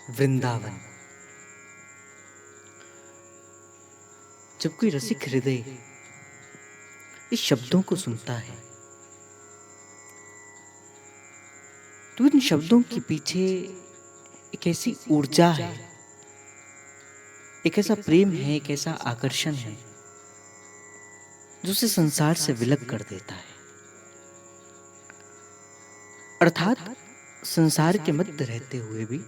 वृंदावन। जब कोई रसिक हृदय इस शब्दों को सुनता है तो इन शब्दों के पीछे एक ऐसी ऊर्जा है, एक ऐसा प्रेम है, एक ऐसा आकर्षण है जो उसे संसार से विलग कर देता है। अर्थात संसार के मध्य रहते हुए भी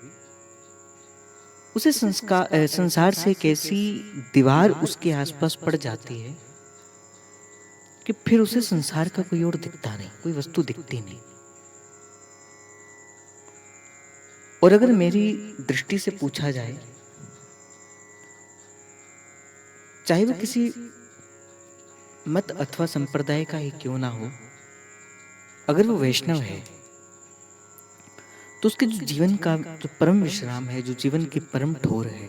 उसे संसार से एक ऐसी दीवार उसके आसपास पड़ जाती है कि फिर उसे संसार का कोई और दिखता नहीं, कोई वस्तु दिखती नहीं। और अगर मेरी दृष्टि से पूछा जाए, चाहे वो किसी मत अथवा संप्रदाय का ही क्यों ना हो, अगर वो वैष्णव है तो उसके जो जीवन का जो परम विश्राम है, जो जीवन की परम ठोर है,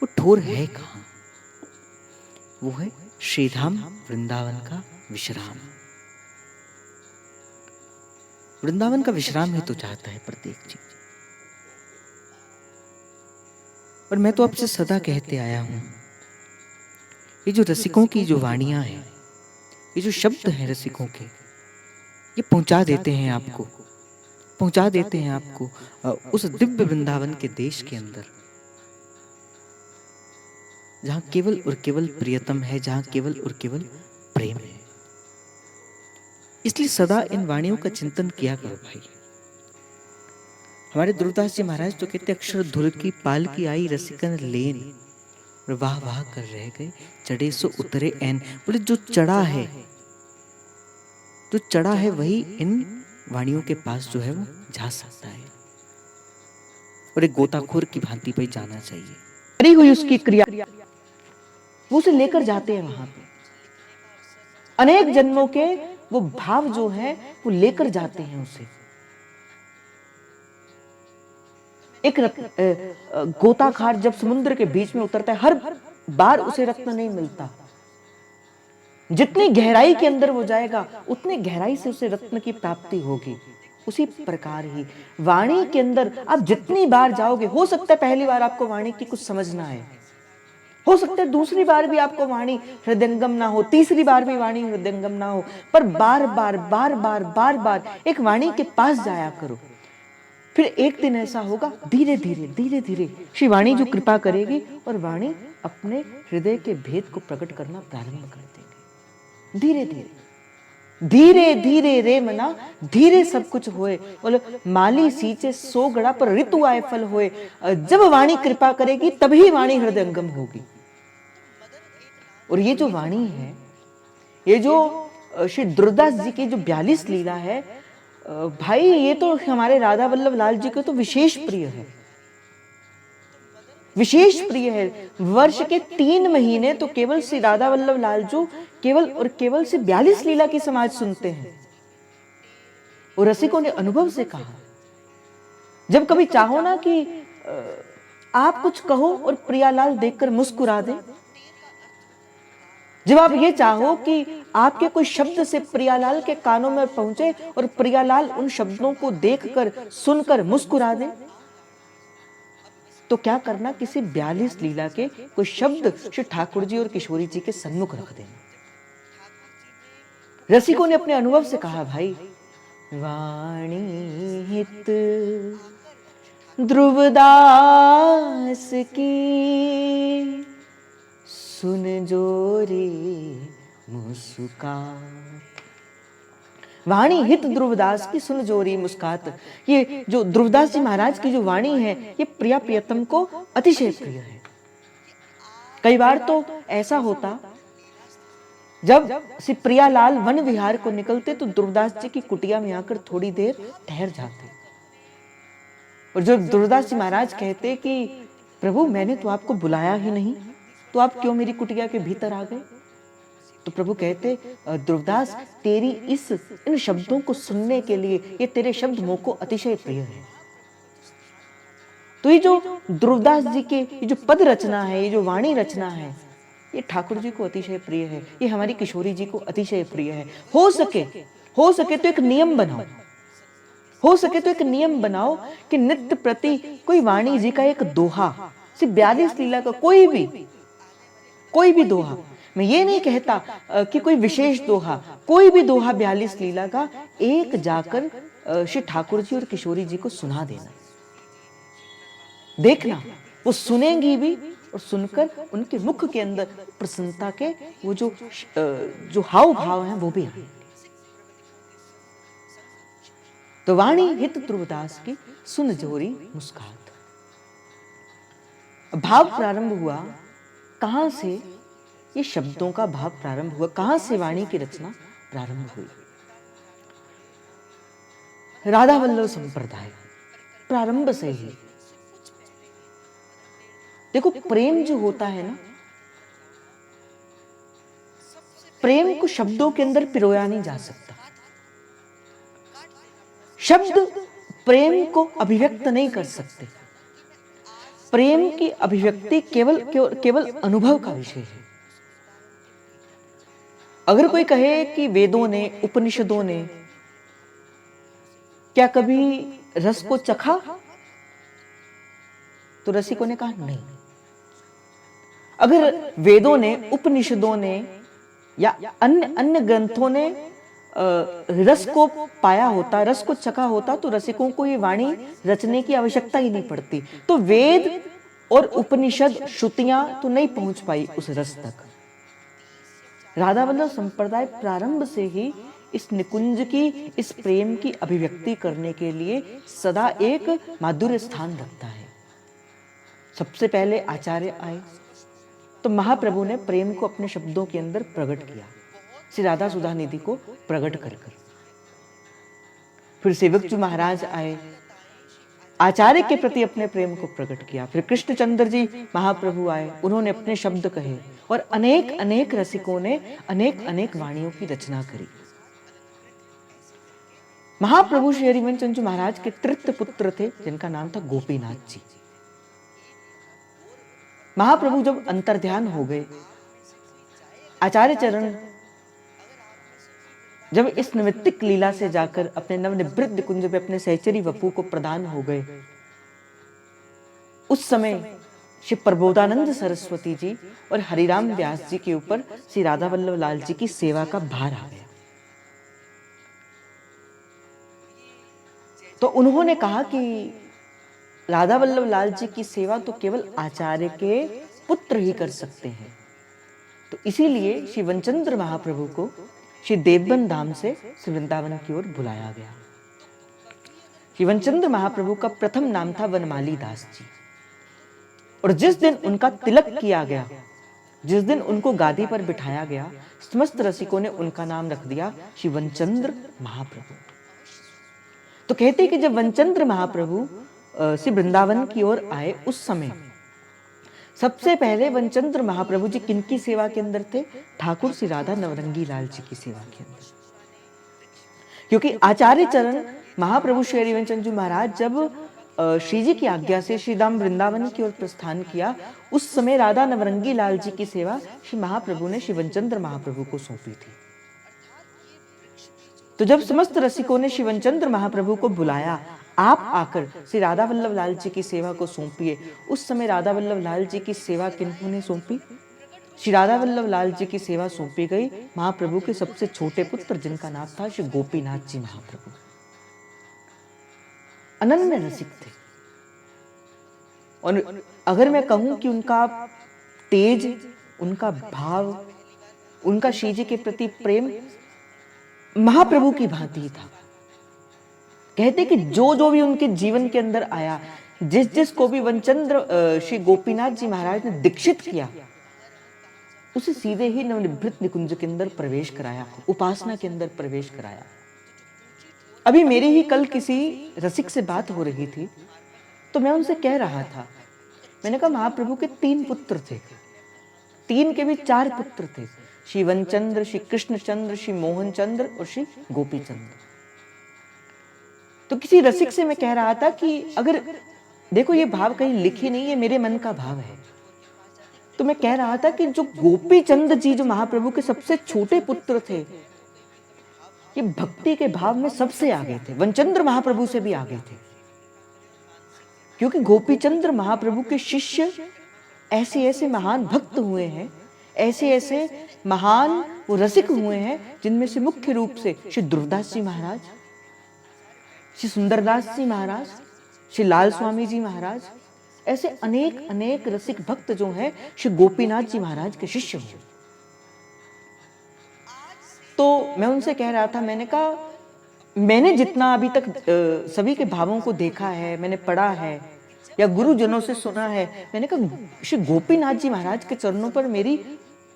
वो ठोर है कहाँ? वो है श्रीधाम वृंदावन का विश्राम। वृंदावन का विश्राम ही तो चाहता है प्रत्येक चीज। और मैं तो आपसे सदा कहते आया हूं, ये जो रसिकों की जो वाणियां हैं, ये जो शब्द हैं रसिकों के, ये पहुंचा देते हैं आपको उस दिव्य वृंदावन के देश के अंदर, जहां केवल और केवल प्रियतम है, जहां केवल और केवल प्रेम है। इसलिए सदा इन वाणियों का चिंतन किया करो भाई। हमारे ध्रुवदास जी महाराज तो कहते, अक्षर धुर की पाल की आई रसिकन लेन, और वाह वाह कर रह गए चढ़े सो उतरे ऐन। बोले जो चढ़ा है वही इन वाणियों के पास जो है वो जा सकता है, और एक गोताखोर की भांति पे जाना चाहिए। करी हुई उसकी क्रिया वो उसे लेकर जाते हैं वहां पे। अनेक जन्मों के वो भाव जो है वो लेकर जाते हैं उसे। एक गोताखार जब समुद्र के बीच में उतरता है, हर बार उसे रत्न नहीं मिलता। जितनी गहराई के अंदर वो जाएगा उतनी गहराई से उसे रत्न की प्राप्ति होगी। उसी प्रकार ही वाणी के अंदर आप जितनी बार जाओगे, हो सकता है पहली बार आपको वाणी की कुछ समझना है, हो सकता है दूसरी बार भी आपको वाणी हृदयंगम ना हो, तीसरी बार भी वाणी हृदयंगम ना हो, पर बार बार एक वाणी के पास जाया करो। फिर एक दिन ऐसा होगा, धीरे धीरे श्री वाणी जो कृपा करेगी और वाणी अपने हृदय के भेद को प्रकट करना प्रारंभ कर देगी। धीरे धीरे रे मना धीरे सब कुछ होए। बोलो माली सींचे सो गड़ा पर ऋतु आए फल होए। जब वाणी कृपा करेगी तभी वाणी हृदयंगम होगी। और ये जो वाणी है, ये जो श्री ध्रुवदास जी की जो 42 लीला है भाई, ये तो हमारे राधा वल्लभ लाल जी को तो विशेष प्रिय है। वर्ष के 3 महीने तो केवल श्री राधा वल्लभ लाल जी केवल और केवल से 42 लीला की समाज सुनते हैं। और रसिकों ने अनुभव से कहा, जब कभी चाहो ना कि आप कुछ कहो और प्रियालाल देखकर मुस्कुरा दे, जब आप ये चाहो कि आपके कोई शब्द से प्रियालाल के कानों में पहुंचे और प्रियालाल उन शब्दों को देखकर सुनकर मुस्कुरा दे, तो क्या करना, किसी 42 लीला के कोई शब्द श्री ठाकुर जी और किशोरी जी के सन्मुख रख देना। रसिकों ने अपने अनुभव से कहा, भाई वाणी हित ध्रुवदास की सुन जोरी मुस्कात। वाणी हित ध्रुवदास की सुन जोरी मुस्कात। ये जो ध्रुवदास जी महाराज की जो वाणी है, ये प्रिया प्रियतम को अतिशय प्रिय है। कई बार तो ऐसा होता, जब श्री प्रियालाल वन विहार को निकलते तो ध्रुवदास जी की कुटिया में आकर थोड़ी देर ठहर जाते। और जब ध्रुवदास जी महाराज कहते कि प्रभु मैंने तो आपको बुलाया ही नहीं, तो आप क्यों मेरी कुटिया के भीतर आ गए? तो प्रभु कहते, ध्रुवदास तेरी इन शब्दों को सुनने के लिए ये तेरे शब्द मोह को अतिशय प्रिय है। तो ये जो ध्रुवदास जी के ये जो पद रचना है, ये जो वाणी रचना है, ये ठाकुर जी को अतिशय प्रिय है, ये हमारी किशोरी जी को अतिशय प्रिय है। हो सके तो एक नियम बनाओ हो सके तो एक नियम बनाओ कि नित्य प्रति कोई वाणी जी का एक दोहा, सिर्फ 42 लीला का कोई भी दोहा, मैं ये नहीं कहता कि कोई विशेष दोहा, कोई भी दोहा 42 लीला का एक जाकर श्री ठाकुर जी और किशोरी जी को सुना देना। देखना वो सुनेंगी भी और सुनकर उनके मुख के अंदर प्रसन्नता के वो जो हाव भाव हैं वो भी आएंगे। तो वाणी हित ध्रुवदास की सुन जोरी मुस्कात। भाव प्रारंभ हुआ कहां से? ये शब्दों का भाव प्रारंभ हुआ कहां से? वाणी की रचना प्रारंभ हुई राधा वल्लभ संप्रदाय प्रारंभ से ही। देखो प्रेम जो होता है ना, प्रेम को शब्दों के अंदर पिरोया नहीं जा सकता। शब्द प्रेम को अभिव्यक्त नहीं कर सकते। प्रेम की अभिव्यक्ति केवल अनुभव का विषय है। अगर कोई कहे कि वेदों ने, उपनिषदों ने क्या कभी रस को चखा, तो रसिकों ने कहा नहीं। अगर वेदों ने, उपनिषदों ने या अन्य ग्रंथों ने रस को पाया होता, रस को चखा होता, तो रसिकों को ये वाणी रचने की आवश्यकता ही नहीं पड़ती। तो वेद और उपनिषद, श्रुतियां तो नहीं पहुंच पाई उस रस तक। राधा वल्लभ संप्रदाय प्रारंभ से ही इस निकुंज की, इस प्रेम की अभिव्यक्ति करने के लिए सदा एक माधुर्य स्थान रखता है। सबसे पहले आचार्य आए तो महाप्रभु ने प्रेम को अपने शब्दों के अंदर प्रकट किया, श्री राधा सुधा निधि को प्रकट कर। फिर सेवकजू महाराज आए, आचार्य के प्रति अपने प्रेम को प्रकट किया। फिर कृष्णचंद्र जी महाप्रभु आए, उन्होंने अपने शब्द कहे और अनेक अनेक रसिकों ने अनेक अनेक वाणियों की रचना करी। महाप्रभु श्री हरिवंश चंद्र महाराज के तृतीय पुत्र थे जिनका नाम था गोपीनाथ जी। महाप्रभु जब अंतर्ध्यान हो गए, आचार्य चरण जब इस निमित्तिक लीला से जाकर अपने नवनिवृत्त कुंज पे अपने सहचरी वपू को प्रदान हो गए, उस समय श्री प्रबोधानंद सरस्वती जी और हरिराम व्यास जी के ऊपर श्री राधा वल्लभ लाल जी की सेवा का भार आ गया। तो उन्होंने कहा कि राधा वल्लभ लाल जी की सेवा तो केवल आचार्य के पुत्र ही कर सकते हैं। तो इसीलिए श्री वनचंद्र महाप्रभु को श्री देवबन धाम से श्री वृंदावन की ओर बुलाया गया। श्री वनचंद्र महाप्रभु का प्रथम नाम था वनमाली दास जी, और जिस दिन उनका तिलक किया गया, जिस दिन उनको गादी पर बिठाया गया, समस्त रसिकों ने उनका नाम रख दिया श्री वनचंद्र महाप्रभु। तो कहते कि जब वनचंद्र महाप्रभु श्री वृंदावन की ओर आए, उस समय सबसे पहले वनचंद्र महाप्रभु जी किनकी सेवा के अंदर थे? ठाकुर श्री राधा नवरंगी लाल जी की सेवा के अंदर। क्योंकि आचार्य चरण महाप्रभु श्री हरिवंश चंद्र महाराज जब श्री जी की आज्ञा से श्री धाम वृंदावन की ओर प्रस्थान किया, उस समय राधा नवरंगी लाल जी की सेवा श्री महाप्रभु ने श्री वनचंद्र महाप्रभु को सौंपी थी। तो जब समस्त रसिकों ने श्री वनचंद्र महाप्रभु को बुलाया, आप आकर श्री राधा वल्लभ लाल जी की सेवा को सौंपिए, उस समय राधा वल्लभ लाल जी की सेवा किन्होंने सौंपी? श्री राधा वल्लभ लाल जी की सेवा सौंपी गई महाप्रभु के सबसे छोटे पुत्र जिनका नाम था श्री गोपीनाथ जी महाप्रभु। अनन्य रसिक थे, और अगर मैं कहूं कि उनका तेज, उनका भाव, उनका श्री जी के प्रति प्रेम महाप्रभु की भांति था। कहते कि जो भी उनके जीवन के अंदर आया, जिस को भी वनचंद्र श्री गोपीनाथ जी महाराज ने दीक्षित किया, उसे सीधे ही नवनिवृत्त निकुंज के अंदर प्रवेश कराया, उपासना के अंदर प्रवेश कराया। अभी मेरी ही कल किसी रसिक से बात हो रही थी, तो मैं उनसे कह रहा था, मैंने कहा महाप्रभु के 3 पुत्र थे, 3 के भी 4 पुत्र थे, श्री वनचंद्र, श्री कृष्णचंद्र, श्री मोहन चंद्र और श्री गोपी चंद्र। तो किसी रसिक से मैं कह रहा था कि अगर देखो ये भाव कहीं लिखी नहीं है, मेरे मन का भाव है। तो मैं कह रहा था कि जो गोपी चंद जी जो महाप्रभु के सबसे छोटे पुत्र थे, ये भक्ति के भाव में सबसे आगे थे, वनचंद्र महाप्रभु से भी आगे थे, क्योंकि गोपीचंद्र महाप्रभु के शिष्य ऐसे ऐसे महान भक्त हुए हैं, ऐसे ऐसे महान वो रसिक हुए हैं, जिनमें से मुख्य रूप से श्री ध्रुवदास जी महाराज, श्री सुंदरदास जी महाराज, श्री लाल स्वामी जी महाराज, ऐसे अनेक अनेक रसिक भक्त जो हैं श्री गोपीनाथ जी महाराज के शिष्य हुए। तो मैं उनसे कह रहा था, मैंने कहा मैंने जितना अभी तक सभी के भावों को देखा है, मैंने पढ़ा है या गुरुजनों से सुना है, मैंने कहा श्री गोपीनाथ जी महाराज के चरणों पर मेरी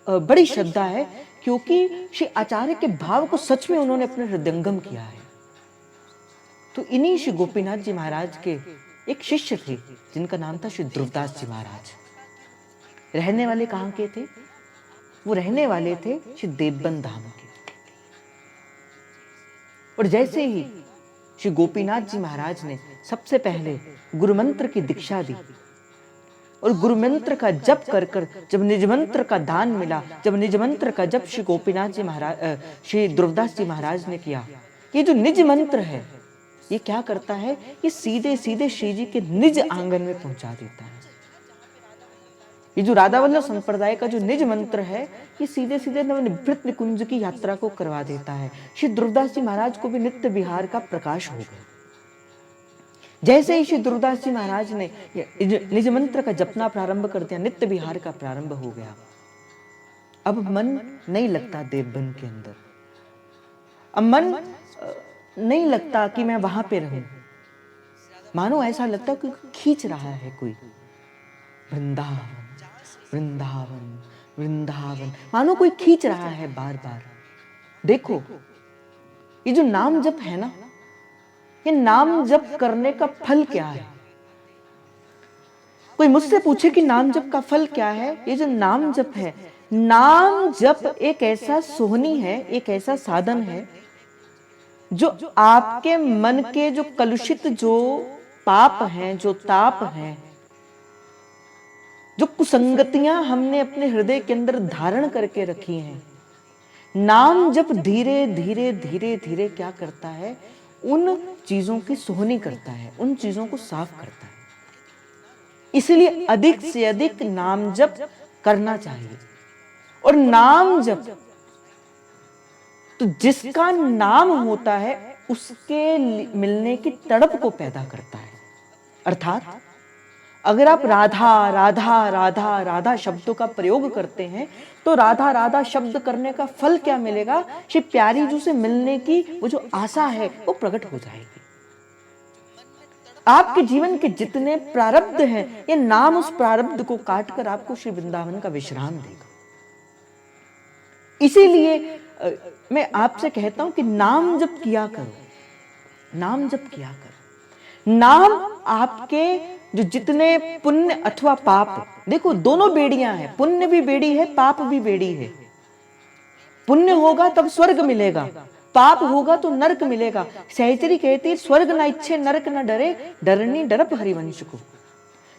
बड़ी श्रद्धा है, क्योंकि श्री आचार्य के भाव को सच में उन्होंने अपने हृदयंगम किया है। तो इन्हीं श्री गोपीनाथ जी महाराज के एक शिष्य थे जिनका नाम था श्री ध्रुवदास जी महाराज। रहने वाले कहाँ के थे? वो रहने वाले थे श्री देवबंद धाम के। और जैसे ही श्री गोपीनाथ जी महाराज ने सबसे पहले गुरु मंत्र की दीक्षा दी और गुरु मंत्र का जप कर कर जब निज मंत्र का दान मिला, जब निज मंत्र का जप श्री गोपीनाथ जी महाराज श्री ध्रुवदास जी महाराज ने किया, ये जो निज मंत्र है ये क्या करता है? ये सीधे सीधे श्री जी के निज आंगन में पहुंचा देता है। ये जो राधा वल्लभ संप्रदाय का जो निज मंत्र है, ये सीधे सीधे नवनिवृत्त निकुंज की यात्रा को करवा देता है। श्री ध्रुवदास जी महाराज को भी नित्य विहार का प्रकाश हो गया। जैसे ही श्री ध्रुवदास जी महाराज ने निज मंत्र का जपना प्रारंभ कर दिया, नित्य विहार का प्रारंभ हो गया। अब मन नहीं लगता देवबंद के अंदर, अब मन नहीं लगता कि मैं वहां पे रहूं, मानो ऐसा लगता कि खींच रहा है कोई, वृंदावन वृंदावन वृंदावन, मानो कोई खींच रहा है बार बार। देखो ये जो नाम जप है ना, ये नाम जप करने का फल क्या है? कोई मुझसे पूछे कि नाम जप का फल क्या है? ये जो नाम जप है, नाम जप एक ऐसा सोहनी है, एक ऐसा साधन है जो आपके मन के जो कलुषित जो पाप हैं, जो ताप हैं, जो कुसंगतियां हमने अपने हृदय के अंदर धारण करके रखी हैं, नाम जप धीरे धीरे धीरे धीरे क्या करता है? उन चीजों की सोहनी करता है, उन चीजों को साफ करता है। इसलिए अधिक से अधिक नाम जप करना चाहिए। और नाम जप तो जिसका नाम होता है उसके मिलने की तड़प को पैदा करता है। अर्थात अगर आप राधा राधा राधा राधा शब्दों का प्रयोग करते हैं तो राधा राधा शब्द करने का फल क्या मिलेगा? श्री प्यारी जी से मिलने की वो जो आशा है वो प्रकट हो जाएगी। आपके जीवन के जितने प्रारब्ध हैं, ये नाम उस प्रारब्ध को काटकर आपको श्री वृंदावन का विश्राम देगा। इसीलिए मैं आपसे कहता हूं कि नाम जप किया करो, नाम जप किया करो। नाम आपके जो जितने पुण्य अथवा पाप, देखो दोनों बेड़ियां हैं, पुण्य भी बेड़ी है, पाप भी बेड़ी है। पुण्य होगा तब स्वर्ग मिलेगा, पाप होगा तो नरक मिलेगा। सहचरी कहती है स्वर्ग ना इच्छे नरक न डरे, डरनी डरप हरिवंश को।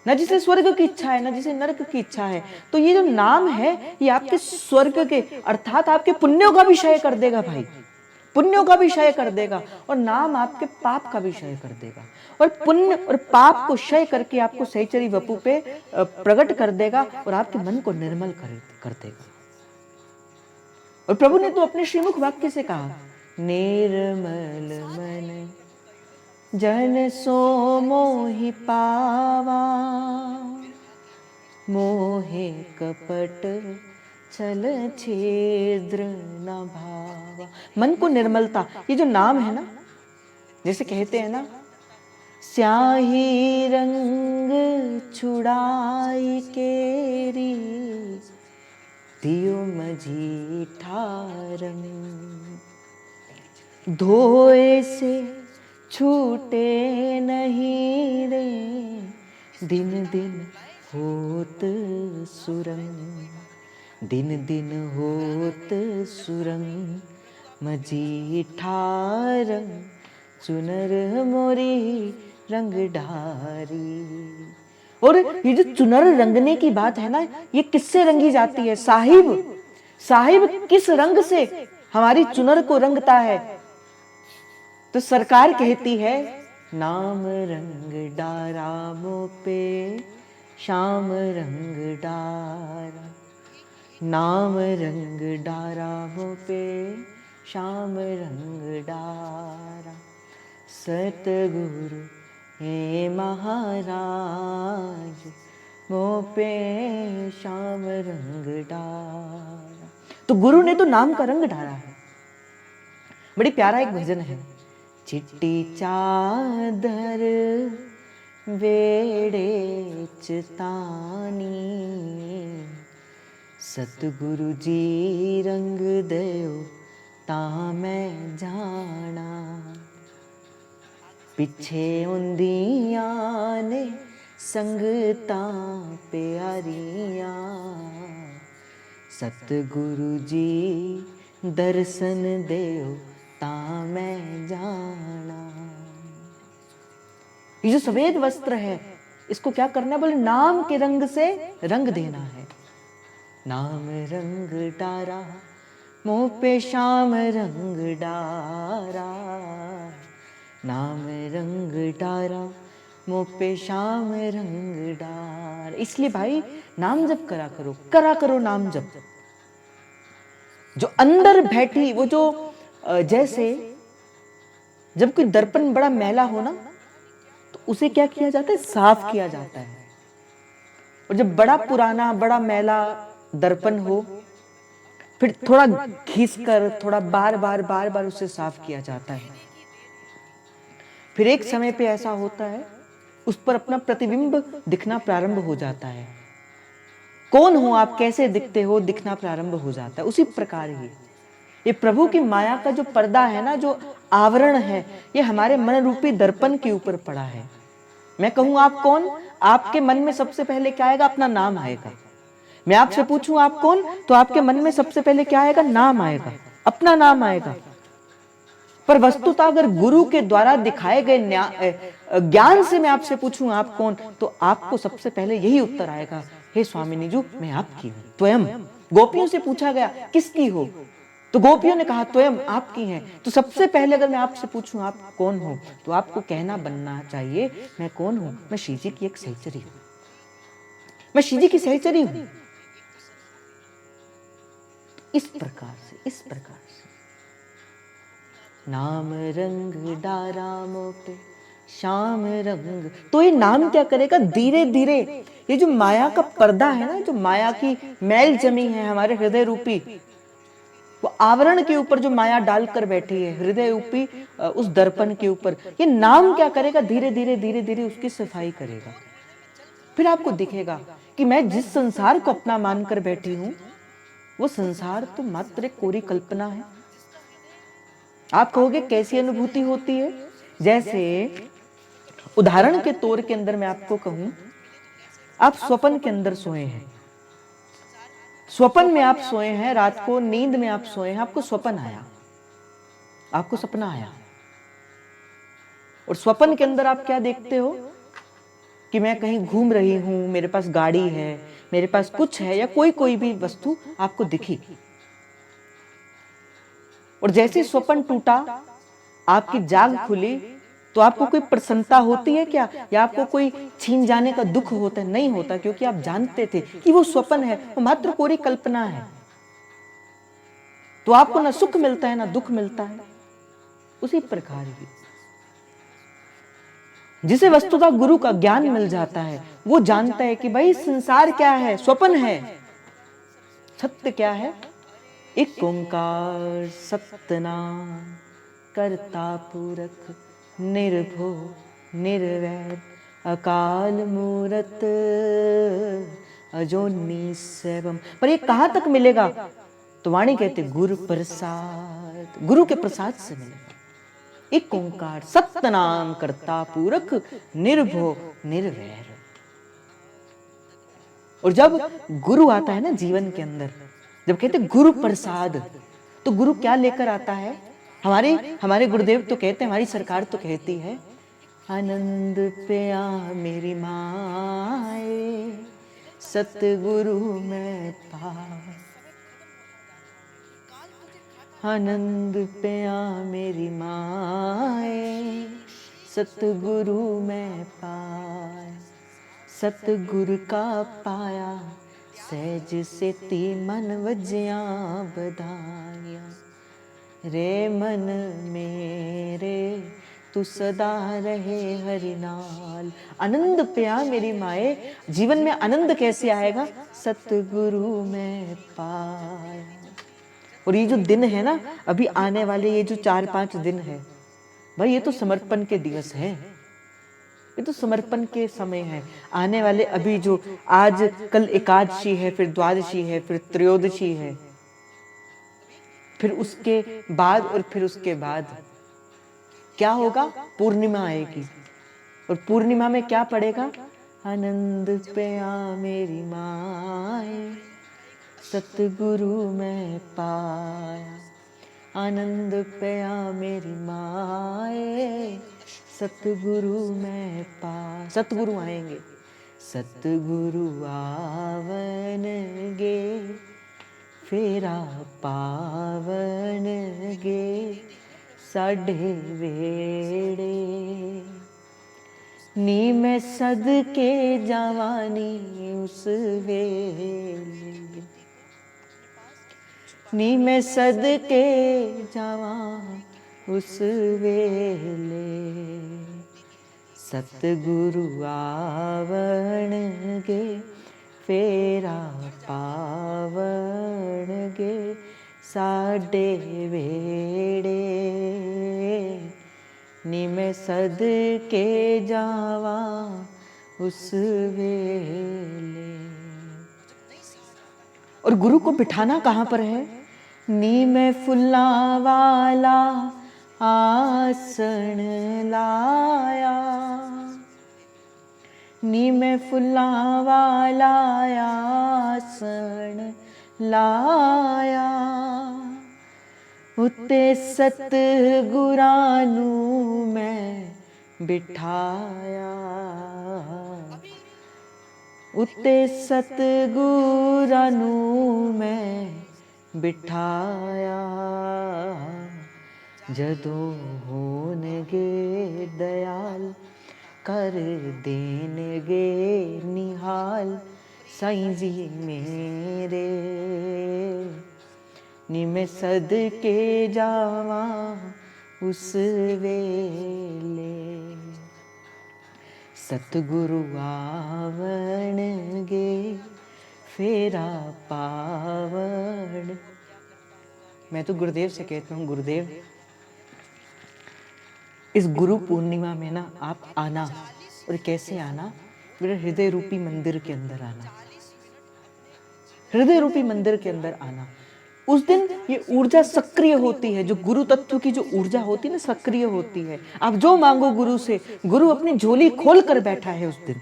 न जिसे स्वर्ग की इच्छा है, न जिसे नरक की इच्छा है। तो ये जो नाम है ये आपके स्वर्ग के अर्थात आपके पुण्यों का भी क्षय कर देगा भाई, पुण्यों का भी क्षय कर देगा। और नाम आपके पाप का भी क्षय कर देगा। और पुण्य और पाप को क्षय करके आपको सहचरी वपु पे प्रकट कर देगा और आपके मन को निर्मल कर देगा। और प्रभु ने तो अपने श्रीमुख वाक्य से कहा, निर्मल मन जन सो मोहि पावा, मोहे कपट छल छिद्र न भावा। मन को निर्मलता, ये जो नाम है ना, जैसे कहते हैं ना, स्याही रंग छुड़ाई केरी दियो मझीठा रंग, धोए से छूटे नहीं रे, दिन दिन होत सुरंग, दिन दिन होत सुरंग, मजीठा रंग चुनर मोरी रंग ढारी। और ये जो चुनर रंगने की बात है ना, ये किससे रंगी जाती है? साहिब, साहिब किस रंग से हमारी चुनर को रंगता है? तो सरकार कहती है, नाम रंग डारा मुँह पे श्याम रंग डारा, नाम रंग डारा मुँह पे श्याम रंग डारा, सतगुरु हे महाराज मुँह पे श्याम रंग डारा। तो गुरु ने तो नाम का रंग डाला है। बड़ी प्यारा एक भजन है, चिट्टी चादर वेड़े चितानी, सतगुरु जी रंग दयो ता मैं जाना, पिछे उंदियां ने संगता प्यारियां, सतगुरु जी दर्शन देओ ता मैं जाना। ये जो सफेद वस्त्र है, इसको क्या करना है? बोले नाम के रंग से रंग देना है। नाम रंग डारा मुँह पे श्याम रंग डारा, नाम रंग डारा मुँह पे श्याम रंग डारा। इसलिए भाई नाम जप करा करो नाम जप। जो अंदर बैठी वो जो जैसे जब कोई दर्पण बड़ा मैला हो ना, तो उसे क्या किया जाता है? साफ किया जाता है। और जब बड़ा पुराना बड़ा मैला दर्पण हो, फिर थोड़ा घिसकर थोड़ा बार बार उसे साफ किया जाता है। फिर एक समय पे ऐसा होता है, उस पर अपना प्रतिबिंब दिखना प्रारंभ हो जाता है। कौन हो आप, कैसे दिखते हो, दिखना प्रारंभ हो जाता है। उसी प्रकार ही ये प्रभु की माया का जो पर्दा है ना, जो आवरण है, ये हमारे मन रूपी दर्पण के ऊपर पड़ा है। मैं कहूं आप कौन, आपके मन में सबसे पहले क्या आएगा? अपना नाम आएगा। मैं आपसे पूछूं आप कौन, तो आपके मन में सबसे पहले क्या आएगा? नाम आएगा, अपना नाम आएगा। पर वस्तुतः अगर गुरु के द्वारा दिखाए गए ज्ञान से मैं आपसे पूछूं आप कौन, तो आपको सबसे पहले यही उत्तर आएगा, हे स्वामिनी जी मैं आपकी हूं, स्वयं। गोपियों से पूछा गया किसकी हो, तो गोपियों ने कहा स्वयं आपकी हैं। तो सबसे पहले अगर मैं आपसे पूछूं आप कौन हो, तो आपको कहना बनना चाहिए, मैं कौन हूं? मैं श्री जी की एक सहचरी हूं, मैं श्री जी की सहचरी हूं। इस प्रकार से नाम रंग डारा मुँह पे श्याम रंग। तो ये नाम क्या करेगा? धीरे धीरे ये जो माया का पर्दा है ना, जो माया की मैल जमी है हमारे हृदय रूपी, वो आवरण के ऊपर जो माया डालकर बैठी है हृदय रूपी उस दर्पण के ऊपर, ये नाम क्या करेगा? धीरे धीरे उसकी सफाई करेगा। फिर आपको दिखेगा कि मैं जिस संसार को अपना मानकर बैठी हूं, वो संसार तो मात्र एक कोरी कल्पना है। आप कहोगे कैसी अनुभूति होती है? जैसे उदाहरण के तौर के अंदर मैं आपको कहूं, आप स्वप्न के अंदर सोए हैं, स्वप्न में आप सोए हैं, रात को नींद में आप सोए हैं, आपको स्वप्न आया, आपको सपना आया, और स्वप्न के अंदर आप क्या देखते हो कि मैं कहीं घूम रही हूं, मेरे पास गाड़ी है, मेरे पास कुछ है, या कोई भी वस्तु आपको दिखी। और जैसे स्वप्न टूटा, आपकी जाग खुली, तो आपको कोई प्रसन्नता होती है क्या, या आपको कोई छीन जाने का दुख होता है? नहीं होता, क्योंकि आप जानते थे कि वो स्वप्न है, वो मात्र कोरी कल्पना है। तो आपको ना सुख मिलता है ना दुख मिलता है। उसी प्रकार ही जिसे वस्तुतः गुरु का ज्ञान मिल जाता है, वो जानता है कि भाई संसार क्या है? स्वप्न है। सत्य क्या है? एक ओंकार सतनाम करता पुरख निर्भो निर्वैर अकाल मूरत अजोनी सैवम। पर ये कहां तक मिलेगा? तो वाणी कहते गुरु प्रसाद, गुरु के प्रसाद से मिलेगा। एक ओंकार सतनाम करता पुरख निर्भो निर्वैर। और जब गुरु आता है ना जीवन के अंदर, जब कहते गुरु प्रसाद, तो गुरु क्या लेकर आता है? हमारे गुरुदेव तो कहते हैं, हमारी सरकार तो कहती है, आनंद प्या मेरी माए सतगुरु मैं पाए। आनंद पिया मेरी माए, सतगुरु मैं पाया, सतगुरु का पाया, सहज सेती मन वजिया बधाइया। रे मन मेरे तू सदा रहे हरि नाल। आनंद पिया मेरी माए, जीवन में आनंद कैसे आएगा? सतगुरु में पाया। और ये जो दिन है ना, अभी आने वाले ये जो 4-5 दिन है भाई, ये तो समर्पण के दिवस है, ये तो समर्पण के समय है। आने वाले अभी जो आज कल एकादशी है, फिर द्वादशी है, फिर त्रयोदशी है, फिर उसके बाद और फिर उसके बाद क्या होगा? पूर्णिमा आएगी। और पूर्णिमा में क्या पड़ेगा? आनंद पिया मेरी माए, सतगुरु मैं पाया। आनंद पिया मेरी माए, सतगुरु मैं पा। सतगुरु आएंगे, सतगुरु आवन गे, फेरा पावन गे, साढ़े वेड़े। नी मैं सदके जवानी उस वेले, नी मैं सदके जावा उस वेले। सतगुरु आवण गे, फेरा पावन गे, साढ़े वेड़े। नी मैं सदके जावा उस वेले। और गुरु को बिठाना कहाँ पर है? नी मैं फुल्ला वाला आसन लाया, नी मैं फुल्ला वाला आसन लाया। उत्ते सतगुरां नू मैं बिठाया, उत्ते सतगुरां नू मैं बिठाया। जदों होणगे दयाल, कर देणगे निहाल, साईं जी मेरे। नी मैं सदके जावा उस वेले। सतगुरु आवण गे, फेरा पावन। मैं तो गुरुदेव से कहता हूँ, गुरुदेव इस गुरु पूर्णिमा में ना आप आना। और कैसे आना? मेरे हृदय रूपी मंदिर के अंदर आना, हृदय रूपी मंदिर के अंदर आना। उस दिन ये ऊर्जा सक्रिय होती है, जो गुरु तत्व की जो ऊर्जा होती है ना, सक्रिय होती है। आप जो मांगो गुरु से, गुरु अपनी झोली खोल कर बैठा है उस दिन।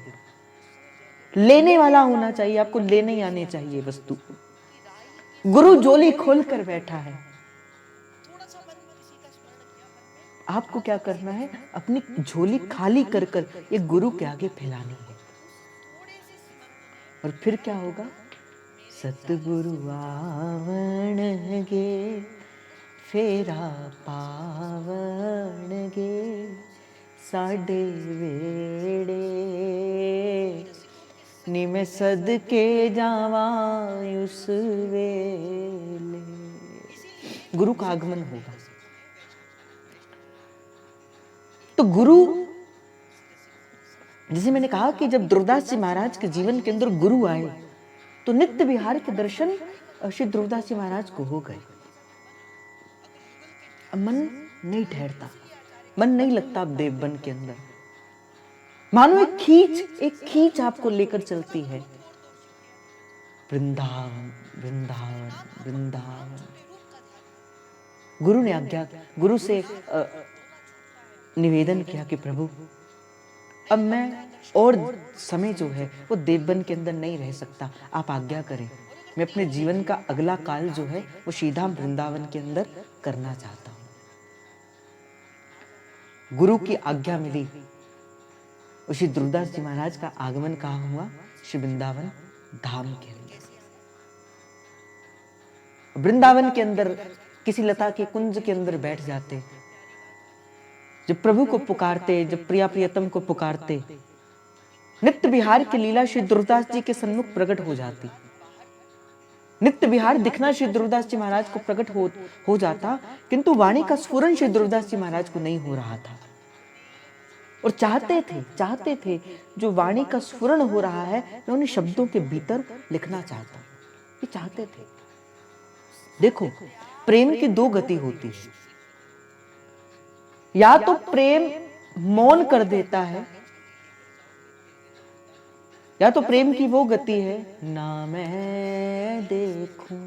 लेने वाला होना चाहिए, आपको लेने ही आने चाहिए वस्तु। गुरु झोली खोल कर बैठा है। आपको क्या करना है? अपनी झोली खाली कर कर ये गुरु के आगे फैलानी है। और फिर क्या होगा? सतगुरु आवण गे, फेरा पावन गे, साढ़े वेड़े। नी मैं सदके जावा उस वेले। गुरु का आगमन होगा। तो गुरु, जैसे मैंने कहा कि जब ध्रुवदास जी महाराज के जीवन के अंदर गुरु आए तो नित्य विहार के दर्शन श्री ध्रुवदास जी महाराज को हो गए। अब मन नहीं ठहरता, मन नहीं लगता अब देवबन के अंदर। मानो एक खींच आपको लेकर चलती है। वृंदावन वृंदावन वृंदावन। गुरु ने आज्ञा, गुरु से निवेदन किया कि प्रभु अब मैं और समय जो है वो देवबन के अंदर नहीं रह सकता, आप आज्ञा करें। मैं अपने जीवन का अगला काल जो है वो सीधा वृंदावन के अंदर करना चाहता हूं। गुरु की आज्ञा मिली। श्री ध्रुवदास जी महाराज का आगमन कहाँ हुआ? श्री वृंदावन धाम के अंदर। वृंदावन के अंदर किसी लता के कुंज के अंदर बैठ जाते, जब प्रभु को पुकारते, जब प्रिया प्रियतम को पुकारते, नित्य विहार की लीला श्री दुर्दास जी के सन्मुख प्रकट हो जाती। नित्य विहार दिखना श्री दुर्दास जी महाराज को प्रकट हो जाता, किंतु वाणी का स्फुरन श्री दुर्दास जी महाराज को नहीं हो रहा था। और चाहते थे जो वाणी का स्फुरन हो रहा है मैं उन्हें शब्दों के भीतर लिखना चाहता हूं, ये चाहते थे। देखो, प्रेम की दो गति होती है, या तो प्रेम मौन कर देता है, या तो प्रेम की वो गति है, ना मैं देखूं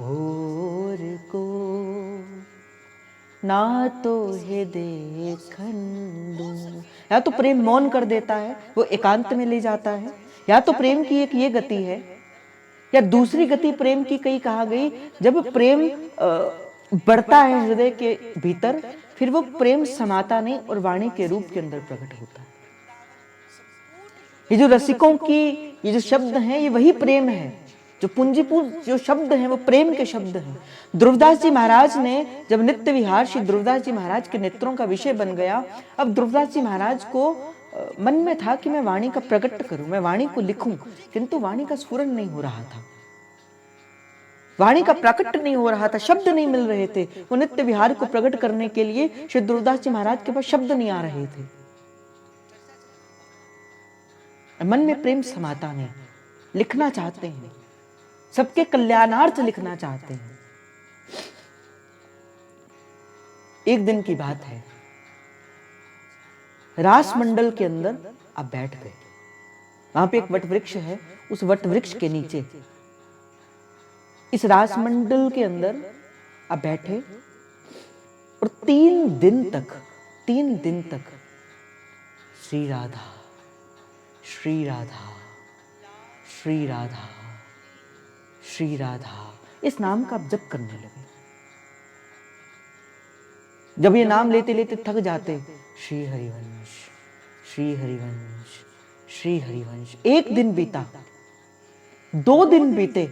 और को, ना तो है देखन दूं। या तो प्रेम मौन कर देता है, वो एकांत में ले जाता है, या तो प्रेम की एक ये गति है, या दूसरी गति प्रेम की कई कहा गई, जब प्रेम बढ़ता है हृदय के भीतर, फिर वो प्रेम समाता नहीं और वाणी के रूप के अंदर प्रकट होता है। ये जो रसिकों की ये जो शब्द हैं, ये वही प्रेम है। जो पूंजीपूर्ण जो शब्द हैं वो प्रेम के शब्द हैं। ध्रुवदास जी महाराज ने जब नित्य विहार श्री ध्रुवदास जी महाराज के नेत्रों का विषय बन गया, अब ध्रुवदास जी महाराज को मन में था कि मैं वाणी का प्रकट करूं, मैं वाणी को लिखूं, किंतु वाणी का स्फुरन नहीं हो रहा था, वाणी का प्रकट नहीं हो रहा था, शब्द नहीं मिल रहे थे। वो नित्य विहार को प्रकट करने के लिए श्री ध्रुवदास जी महाराज के पास शब्द नहीं आ रहे थे। मन में प्रेम समाता नहीं, लिखना चाहते हैं, सबके कल्याणार्थ लिखना चाहते हैं। एक दिन की बात है, रास मंडल के अंदर आप बैठ गए, वहां पे एक वट वृक्ष है, उस वट वृक्ष के नीचे इस रास मंडल के अंदर आप बैठे और 3 दिन तक श्री राधा श्री राधा श्री राधा श्री राधा इस नाम का आप जप करने लगे। जब ये नाम लेते लेते थक जाते, श्री हरिवंश श्री हरिवंश श्री हरिवंश। 1 दिन बीता, 2 दिन बीते,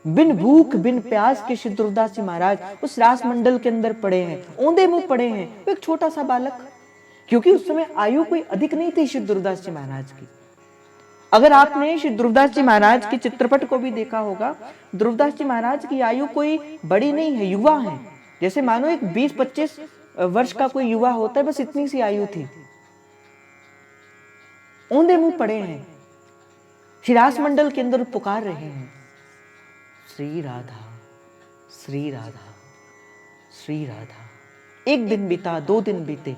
बिन भूख बिन प्यास के श्री दुर्दास जी महाराज उस रास मंडल के अंदर पड़े हैं, औंधे मुंह पड़े हैं। एक छोटा सा बालक, क्योंकि उस समय आयु कोई अधिक नहीं थी श्री दुर्दास जी महाराज की। अगर आपने श्री दुर्दास जी महाराज के चित्रपट को भी देखा होगा, दुर्दास जी महाराज की आयु कोई बड़ी नहीं है, युवा है। जैसे मानो एक 20-25 वर्ष का कोई युवा होता है, बस इतनी सी आयु थी। औंधे मुंह पड़े हैं, श्री रास मंडल के अंदर पुकार रहे हैं, श्री राधा श्री राधा श्री राधा। 1 दिन बीता, 2 दिन बीते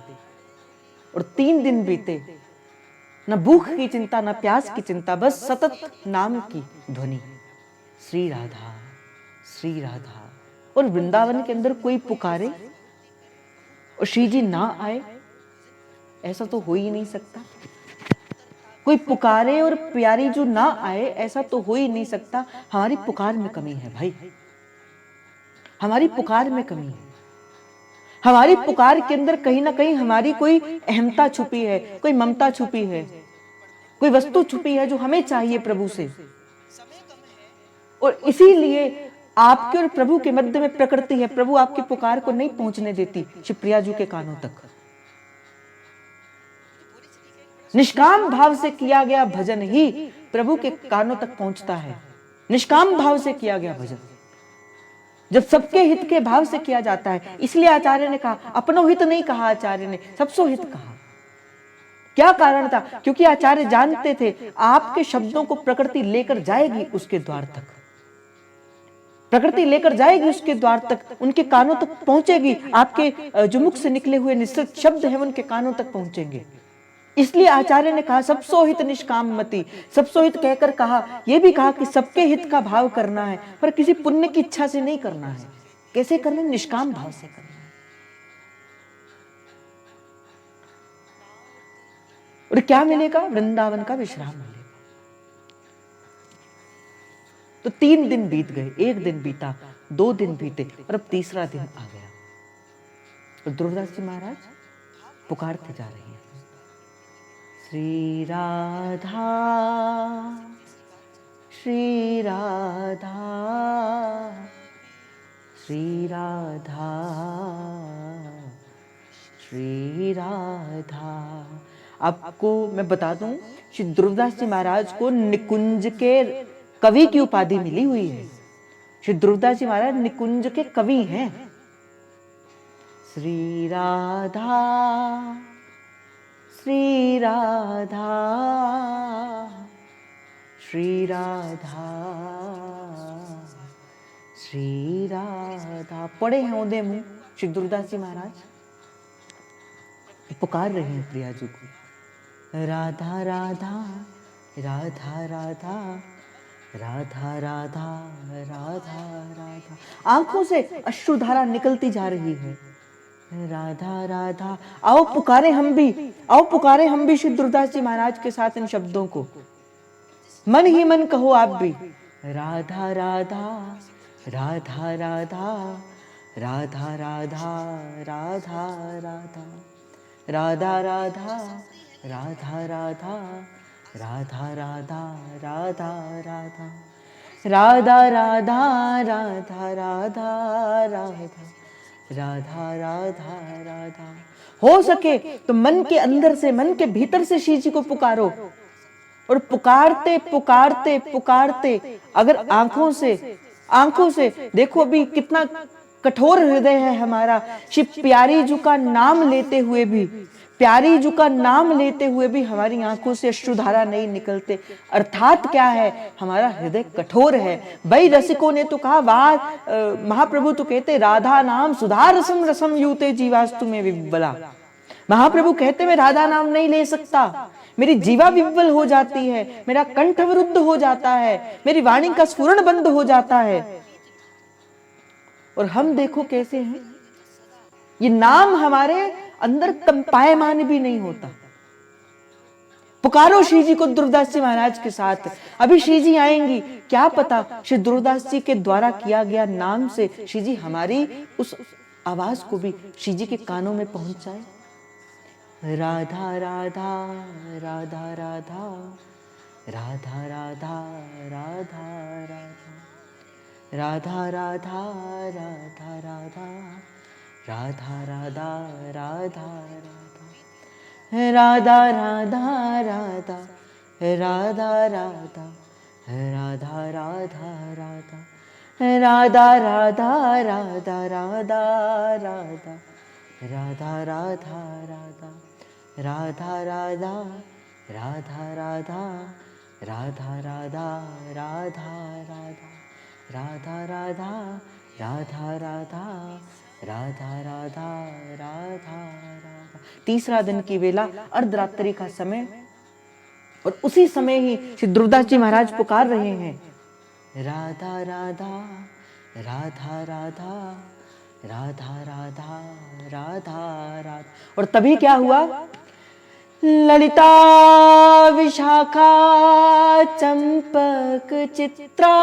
और 3 दिन बीते, न भूख की चिंता न प्यास की चिंता, बस सतत नाम की ध्वनि, श्री राधा श्री राधा। और वृंदावन के अंदर कोई पुकारे और श्री जी ना आए, ऐसा तो हो ही नहीं सकता। कोई पुकारे और प्यारी जो ना आए, ऐसा तो हो ही नहीं सकता। हमारी पुकार में कमी है भाई, हमारी पुकार में कमी है। हमारी पुकार के अंदर कहीं ना कहीं हमारी कोई अहमता छुपी है, कोई ममता छुपी है, कोई वस्तु छुपी है जो हमें चाहिए प्रभु से। और इसीलिए आपके और प्रभु के मध्य में प्रकृति है, प्रभु आपकी पुकार को नहीं पहुंचने देती शिवप्रिया जी के कानों तक। निष्काम भाव से किया गया भजन ही प्रभु के कानों तक पहुंचता है। निष्काम भाव से किया गया भजन जब सबके हित के भाव से किया जाता है, इसलिए आचार्य ने कहा, अपनो हित नहीं कहा आचार्य ने, सबसो हित कहा। क्या कारण था? क्योंकि आचार्य जानते थे आपके शब्दों को प्रकृति लेकर जाएगी उसके द्वार तक, प्रकृति लेकर जाएगी उसके द्वार तक, उनके कानों तक पहुंचेगी। आपके जो मुख से निकले हुए निश्चित शब्द हैं उनके कानों तक पहुंचेंगे। इसलिए आचार्य ने कहा सबसो हित निष्काम मति, सबसो हित कहकर कहा, यह भी कहा कि सबके हित का भाव करना है, पर किसी पुण्य की इच्छा से नहीं करना है। कैसे करना है? निष्काम भाव से करना है। और क्या मिलेगा? वृंदावन का विश्राम मिलेगा। तो 3 दिन बीत गए, 1 दिन बीता, 2 दिन बीते और अब तीसरा दिन आ गया। तो ध्रुवदास जी महाराज पुकारते जा रहे हैं, श्री राधा श्री राधा श्री राधा, श्री राधा। आपको मैं बता दूं, श्री ध्रुवदास जी महाराज को निकुंज के कवि की उपाधि मिली हुई है। श्री ध्रुवदास जी महाराज निकुंज के कवि हैं। श्री राधा, श्री राधा, श्री राधा, श्री राधा। पढ़े हैं औंधे मुंह श्री ध्रुवदास जी महाराज, पुकार रहे हैं प्रियाजू को। राधा राधा, राधा राधा, राधा राधा, राधा राधा। आंखों से अश्रुधारा निकलती जा रही है। राधा राधा। आओ पुकारे हम भी, आओ पुकारे हम भी श्री ध्रुवदास जी महाराज के साथ इन शब्दों को। मन ही मन कहो आप भी। राधा राधा, राधा राधा, राधा राधा, राधा राधा, राधा राधा, राधा राधा, राधा राधा, राधा राधा, राधा राधा, राधा राधा, राधा राधा, राधा राधा। हो सके तो मन के अंदर से, मन के भीतर से श्री जी को पुकारो, और पुकारते पुकारते पुकारते अगर आंखों से देखो अभी कितना कठोर हृदय है हमारा। श्री प्यारी जी का नाम लेते हुए भी, प्यारी जी का नाम लेते हुए भी हमारी आंखों से अश्रुधारा नहीं निकलते। अर्थात क्या है, हमारा हृदय कठोर है। भाई रसिकों ने तो कहा, वाह महाप्रभु तो कहते राधा नाम सुधा रसम रसम यूते जीवास्तु में विव्वला। महाप्रभु कहते मैं राधा नाम नहीं ले सकता, मेरी जीवा विव्वल हो जाती है, मेरा कंठ अवरुद्ध हो जाता है, मेरी वाणी का स्फुरण बंद हो जाता है। और हम देखो कैसे हैं, ये नाम हमारे अंदर कंपायमान भी नहीं होता। पुकारो श्री जी को ध्रुवदास जी महाराज के साथ। अभी श्री जी आएंगी, क्या पता श्री ध्रुवदास जी के द्वारा किया गया नाम से श्री जी हमारी उस आवाज को भी श्री जी के कानों में पहुंच जाए। राधा राधा, राधा राधा, राधा राधा, राधा राधा, राधा राधा, राधा राधा, राधा राधा, राधा राधा, राधा राधा, राधा, राधा राधा, राधा राधा, राधा, राधा राधा, राधा राधा, राधा, राधा राधा, राधा, राधा राधा, राधा राधा, राधा राधा, राधा राधा, राधा राधा, राधा राधा, राधा राधा, राधा राधा। तीसरा दिन की वेला, अर्धरात्रि का समय, और उसी समय ही श्री ध्रुवदास जी महाराज पुकार रहे हैं, राधा राधा, राधा राधा, राधा राधा, राधा राधा। और तभी क्या हुआ, ललिता विशाखा चंपक चित्रा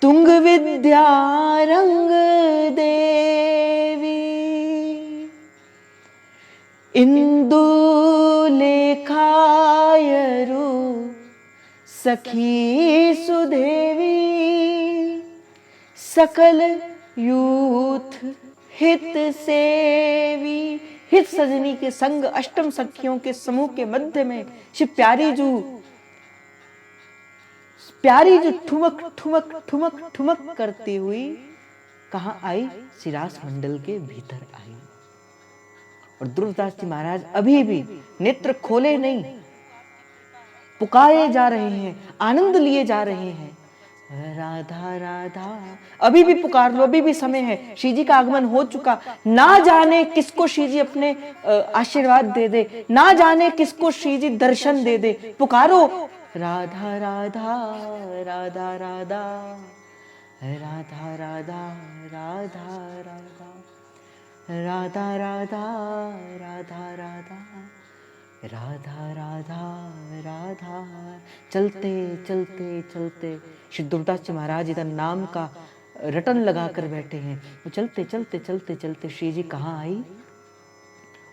तुंग विद्या रंग देवी इंदु लेखायरु सखी सुदेवी सकल यूथ हित सेवी। हित सजनी के संग अष्टम सखियों के समूह के मध्य में श्री प्यारी जो ठुमक ठुमक ठुमक ठुमक करती हुई कहां आई, सिरास मंडल के भीतर आई। और ध्रुवदास जी महाराज अभी भी नेत्र खोले नहीं, पुकारे जा रहे हैं, आनंद लिए जा रहे हैं। राधा राधा, अभी भी पुकार लो, अभी भी समय है। श्री जी का आगमन हो चुका, ना जाने किसको श्री जी अपने आशीर्वाद दे दे, ना जाने किसको श्री जी दर्शन दे दे। पुकारो राधा राधा, राधा राधा, राधा राधा, राधा राधा, राधा राधा, राधा राधा, राधा राधा, राधा। चलते चलते चलते श्री ध्रुवदास जी महाराज इधर नाम का रटन लगा कर बैठे हैं। तो चलते चलते चलते चलते श्री जी कहाँ आई,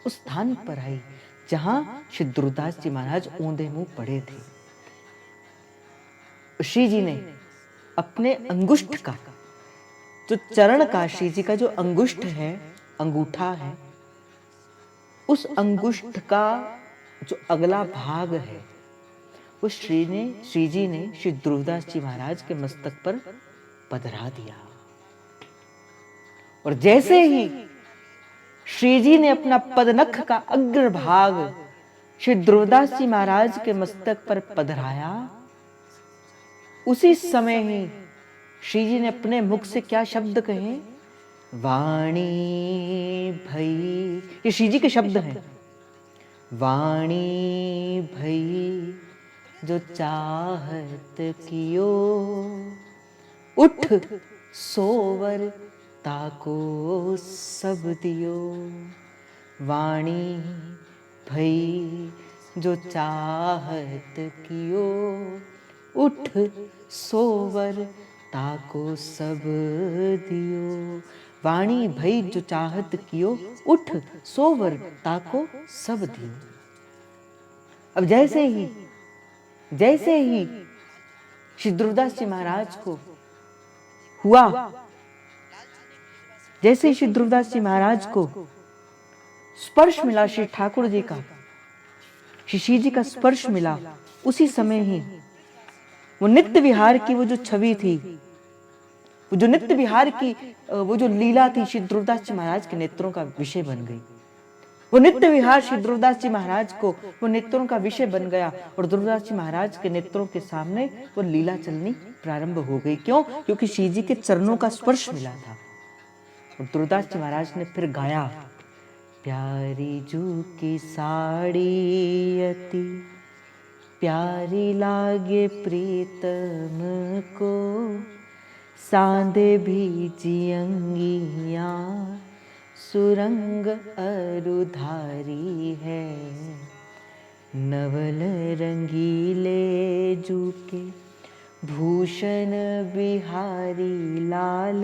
उस स्थान पर आई जहां श्री ध्रुवदास जी महाराज औंधे मुंह पड़े थे। श्री जी ने अपने अंगुष्ठ का जो चरण का, श्री जी का जो अंगुष्ठ है, अंगूठा है, उस अंगुष्ठ का जो अगला भाग है वो श्री जी ने श्री ध्रुवदास जी महाराज के मस्तक पर पधरा दिया। और जैसे ही श्री जी ने अपना पदनख का अग्र भाग श्री ध्रुवदास जी महाराज के मस्तक पर पधराया, उसी समय ही श्री जी ने अपने मुख से क्या शब्द कहे? वाणी भई, ये श्री जी के शब्द हैं। वाणी भई जो चाहत कियो, उठ सोवर ताको सब दियो। वाणी भई जो चाहत कियो, उठ सोवर ताको सब दियो। वाणी भई जो चाहत कियो, उठ सोवर ताको सब दियो। अब जैसे ही श्री ध्रुवदास जी महाराज को हुआ, जैसे ही श्री ध्रुवदास जी महाराज को स्पर्श मिला श्री ठाकुर जी का, श्री जी का स्पर्श मिला, उसी समय ही वो नित्य विहार की वो जो छवि थी, वो जो नित्य विहार की वो जो लीला थी, श्री ध्रुवदास जी महाराज के नेत्रों का विषय बन गई। वो नित्य विहार श्री ध्रुवदास जी महाराज को वो नेत्रों का विषय बन गया और ध्रुवदास जी महाराज के नेत्रों के सामने वो लीला चलनी प्रारंभ हो गई। क्यों? क्योंकि श्री जी के चरणों का स्पर्श मिला था। और ध्रुवदास जी महाराज ने फिर गाया, प्यारी जू की साड़ी अति प्यारी लागे प्रीतम को, सांदे भीजी अंगिया सुरंग अरुधारी है। नवल रंगीले जूके भूषण बिहारी लाल,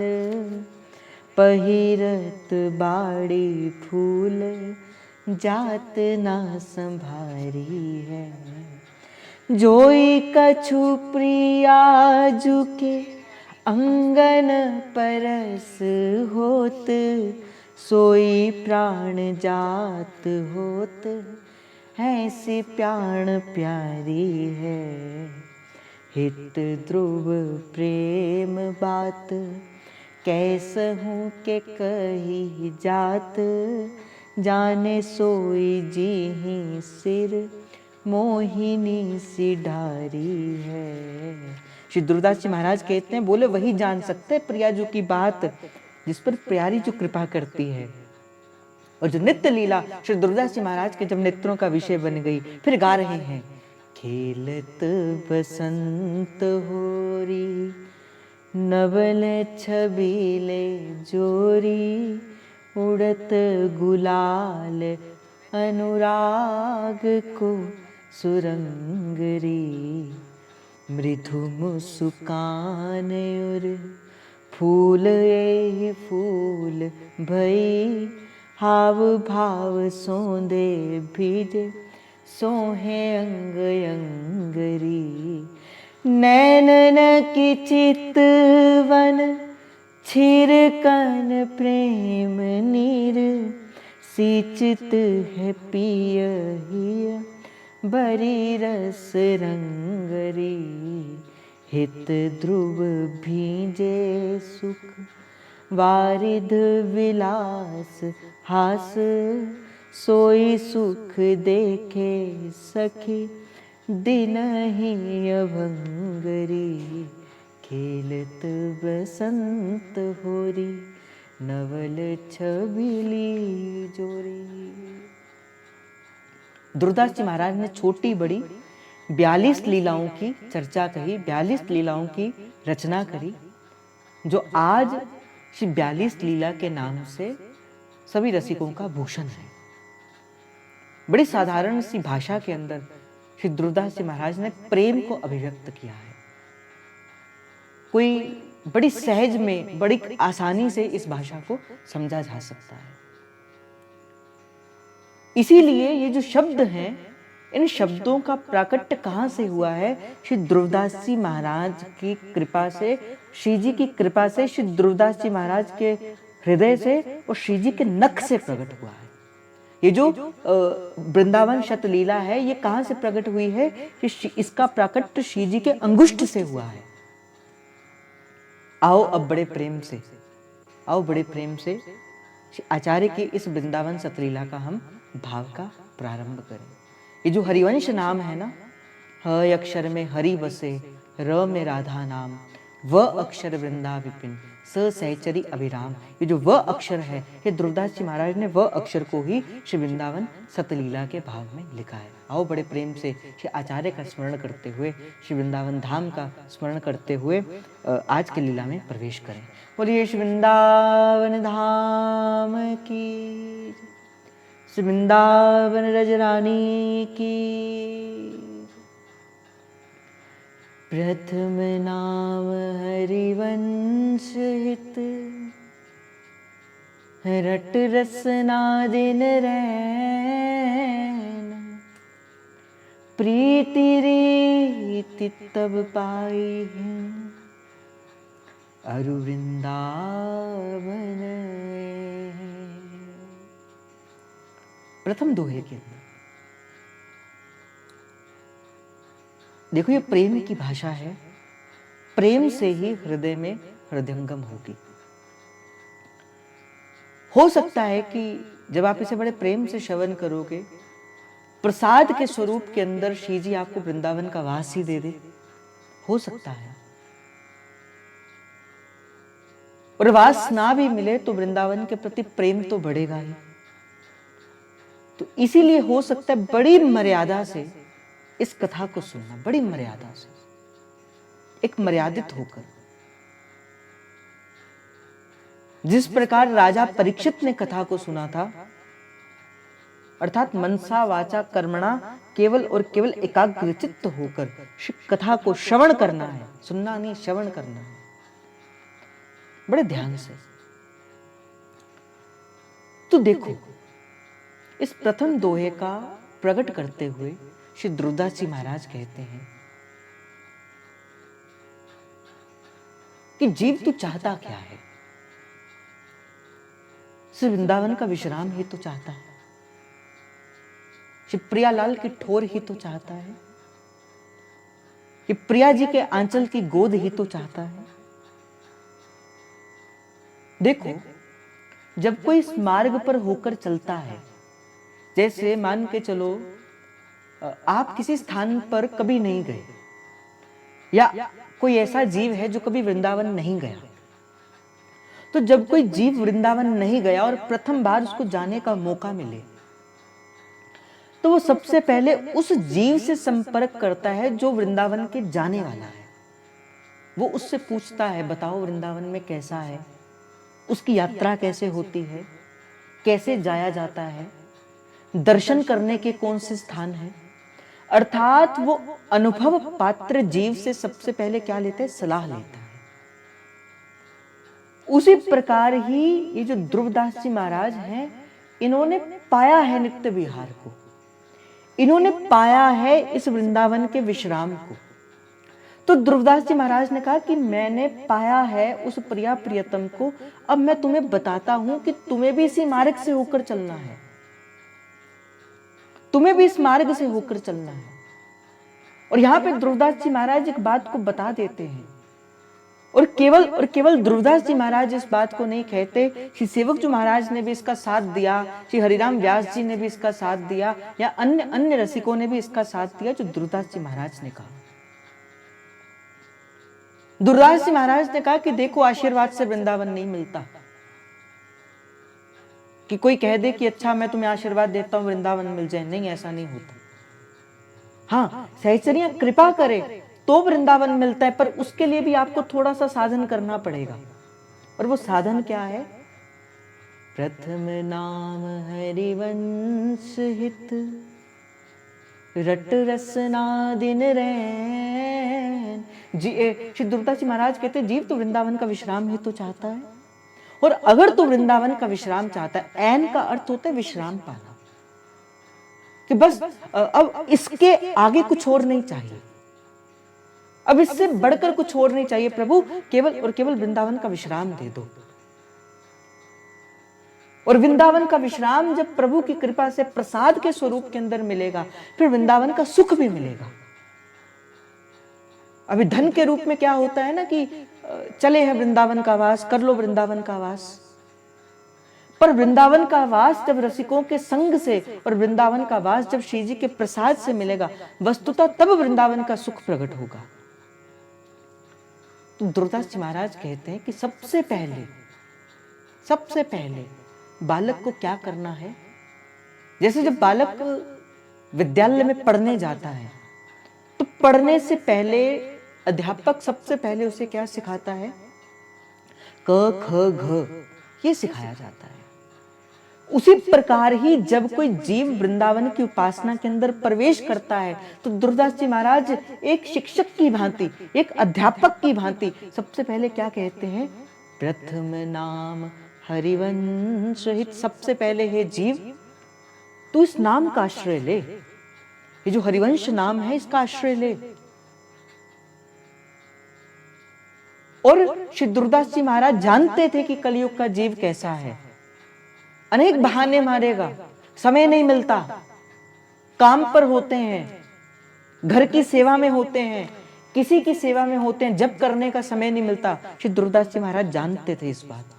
पहिरत बाड़ी फूल जात ना संभारी है। जोई कछु प्रिया जूके अंगन परस होत, सोई प्राण जात होत, ऐसी प्राण प्यारी है। हित ध्रुव प्रेम बात, कैसहूँ के कही जात, जाने सोई जी ही सिर मोहिनी सी ढारी है। श्री ध्रुवदास जी महाराज कहते हैं, बोले वही जान सकते प्रिया जो की बात, जिस पर प्यारी जो कृपा करती है। और जो नित्य लीला श्री ध्रुवदास जी महाराज के जब नेत्रों का विषय बन गई, फिर गा रहे हैं, खेलत बसंत होरी नवल छबीले जोरी, उड़त गुलाल अनुराग को सुरंगरी। मृदु मुस्कान और फूल ए फूल भई, हाव भाव सोंदे भीजे सोहे अंग अंगरी। नैनन की चितवन छिरकन प्रेम नीर, सींचत है पिय हिय बरी रस रंगरी। हित ध्रुव भींजे सुख वारिध विलास हास, सोई सुख देखे सखी दिन ही अभंगरी। खेलत बसंत होरी नवल छबीली जोरी। ध्रुवदास जी महाराज ने छोटी बड़ी 42 लीलाओं की चर्चा कही, 42 लीलाओं की रचना करी, जो आज श्री 42 लीला के नाम से सभी रसिकों का भूषण है। बड़ी साधारण सी भाषा के अंदर श्री ध्रुवदास जी महाराज ने प्रेम को अभिव्यक्त किया है। कोई बड़ी सहज में, बड़ी आसानी से इस भाषा को समझा जा सकता है। इसीलिए ये जो शब्द हैं, इन शब्दों का प्राकट्य कहाँ से हुआ है? श्री ध्रुवदास जी महाराज की कृपा से, श्री जी की कृपा से, श्री ध्रुवदास जी महाराज के हृदय से और श्री जी के नख से प्रकट हुआ है। ये जो वृंदावन शतलीला है, ये कहाँ से प्रकट हुई है? कि इसका प्राकट्य श्री जी के अंगुष्ठ से हुआ है। आओ अब बड़े प्रेम से, आओ बड़े प्रेम से आचार्य की इस वृंदावन शतलीला का हम भाव का प्रारंभ करें। ये जो हरिवंश नाम है ना, ह अक्षर में हरि बसे, र में राधा नाम, व अक्षर वृंदा विपिन, स सहचरी अभिराम। ये जो व अक्षर है, ये ध्रुवदास जी महाराज ने व अक्षर को ही श्री वृंदावन शतलीला के भाव में लिखा है। आओ बड़े प्रेम से श्री आचार्य का स्मरण करते हुए, श्री वृंदावन धाम का स्मरण करते हुए आज की लीला में प्रवेश करें। बोलिए श्री वृंदावन धाम की, श्री वृंदावन रजरानी की। प्रथम नाम हरिवंश हित, रट रसना दिन रैन, प्रीति रीति तब पाई है, अरु वृंदावन। प्रथम दोहे के अंदर देखो, ये प्रेम की भाषा है। प्रेम से ही हृदय में हृदयंगम होगी। हो सकता है कि जब आप इसे बड़े प्रेम से श्रवण करोगे, प्रसाद के स्वरूप के अंदर श्री जी आपको वृंदावन का वास ही दे दे, हो सकता है। और वास ना भी मिले तो वृंदावन के प्रति प्रेम तो बढ़ेगा ही। तो इसीलिए हो सकता है बड़ी मर्यादा से इस कथा को सुनना, बड़ी मर्यादा से, एक मर्यादित होकर। जिस प्रकार राजा परीक्षित ने कथा को सुना था, अर्थात मनसा वाचा कर्मणा केवल और केवल एकाग्रचित्त होकर कथा को श्रवण करना है, सुनना नहीं, श्रवण करना है बड़े ध्यान से। तो देखो, इस प्रथम दोहे का प्रकट करते हुए श्री ध्रुवदास जी महाराज कहते हैं कि जीव तू चाहता क्या है? श्री वृंदावन का विश्राम ही तो चाहता है, श्री प्रियालाल की ठोर ही तो चाहता है, कि प्रिया जी के आंचल की गोद ही तो चाहता है। देखो, जब कोई इस मार्ग पर होकर चलता है, जैसे मान के चलो आप किसी स्थान पर कभी नहीं गए, या कोई ऐसा जीव है जो कभी वृंदावन नहीं गया, तो जब कोई जीव वृंदावन नहीं गया और प्रथम बार उसको जाने का मौका मिले, तो वो सबसे पहले उस जीव से संपर्क करता है जो वृंदावन के जाने वाला है। वो उससे पूछता है, बताओ वृंदावन में कैसा है, उसकी यात्रा कैसे होती है, कैसे जाया जाता है, दर्शन करने के कौन से स्थान हैं। अर्थात वो अनुभव पात्र जीव से सबसे पहले क्या लेते हैं? सलाह लेता है। उसी प्रकार ही ये जो ध्रुवदास जी महाराज हैं, इन्होंने पाया है नित्य विहार को, इन्होंने पाया है इस वृंदावन के विश्राम को। तो ध्रुवदास जी महाराज ने कहा कि मैंने पाया है उस प्रिया प्रियतम को, अब मैं तुम्हें बताता हूं कि तुम्हें भी इसी मार्ग से होकर चलना है, तुम्हें भी इस मार्ग से होकर चलना है। और यहां पे ध्रुवदास जी महाराज एक बात को बता देते हैं, और केवल ध्रुवदास जी महाराज इस बात को नहीं कहते, श्री सेवक जी महाराज ने भी इसका साथ दिया, श्री हरिराम व्यास जी ने भी इसका साथ दिया, या अन्य रसिकों ने भी इसका साथ दिया जो ध्रुवदास जी महाराज ने कहा। ध्रुवदास जी महाराज ने कहा कि देखो, आशीर्वाद से वृंदावन नहीं मिलता, कि कोई कह दे कि अच्छा मैं तुम्हें आशीर्वाद देता हूं वृंदावन मिल जाए, नहीं, ऐसा नहीं होता। हाँ, सहचरियां कृपा करे तो वृंदावन मिलता है, पर उसके लिए भी आपको थोड़ा सा साधन करना पड़ेगा। और वो साधन क्या है? प्रथम नाम हरिवंश हित, रट रसना दिन रैन। श्री ध्रुवदास जी महाराज कहते हैं, जीव तो वृंदावन का विश्राम ही तो चाहता है, और अगर तू वृंदावन का विश्राम चाहता है, ऐन का अर्थ होता है विश्राम पाना, कि बस अब इसके आगे कुछ और नहीं चाहिए, अब इससे बढ़कर कुछ और नहीं चाहिए प्रभु, केवल और केवल वृंदावन का विश्राम दे दो। और वृंदावन का विश्राम जब प्रभु की कृपा से प्रसाद के स्वरूप के अंदर मिलेगा, फिर वृंदावन का सुख भी मिलेगा। अभी धन के रूप में क्या होता है ना कि चले हैं वृंदावन का वास, कर लो वृंदावन का वास, पर वृंदावन का वास जब रसिकों के संग से और वृंदावन का वास जब श्री जी के प्रसाद से मिलेगा, वस्तुतः तब वृंदावन का सुख प्रकट होगा। तो दुर्दास जी महाराज कहते हैं कि सबसे पहले बालक को क्या करना है। जैसे जब बालक विद्यालय में पढ़ने जाता है तो पढ़ने से पहले अध्यापक सबसे पहले उसे क्या सिखाता है, क ख घ ये सिखाया जाता है। उसी प्रकार ही जब कोई जीव वृंदावन की उपासना के अंदर प्रवेश करता है तो दुर्दास जी महाराज एक शिक्षक की भांति, एक अध्यापक की भांति सबसे पहले क्या कहते हैं, प्रथम नाम हरिवंश हित। सबसे पहले है जीव, तू इस नाम का आश्रय ले, ये जो हरिवंश नाम है इसका आश्रय ले। और श्री दुर्दास जी महाराज जानते थे कि कलयुग का जीव कैसा है, अनेक बहाने मारेगा, समय नहीं मिलता, काम पर होते हैं, घर की सेवा में होते हैं, किसी की सेवा में होते हैं, जब करने का समय नहीं मिलता। श्री दुर्दास जी महाराज जानते थे इस बात को।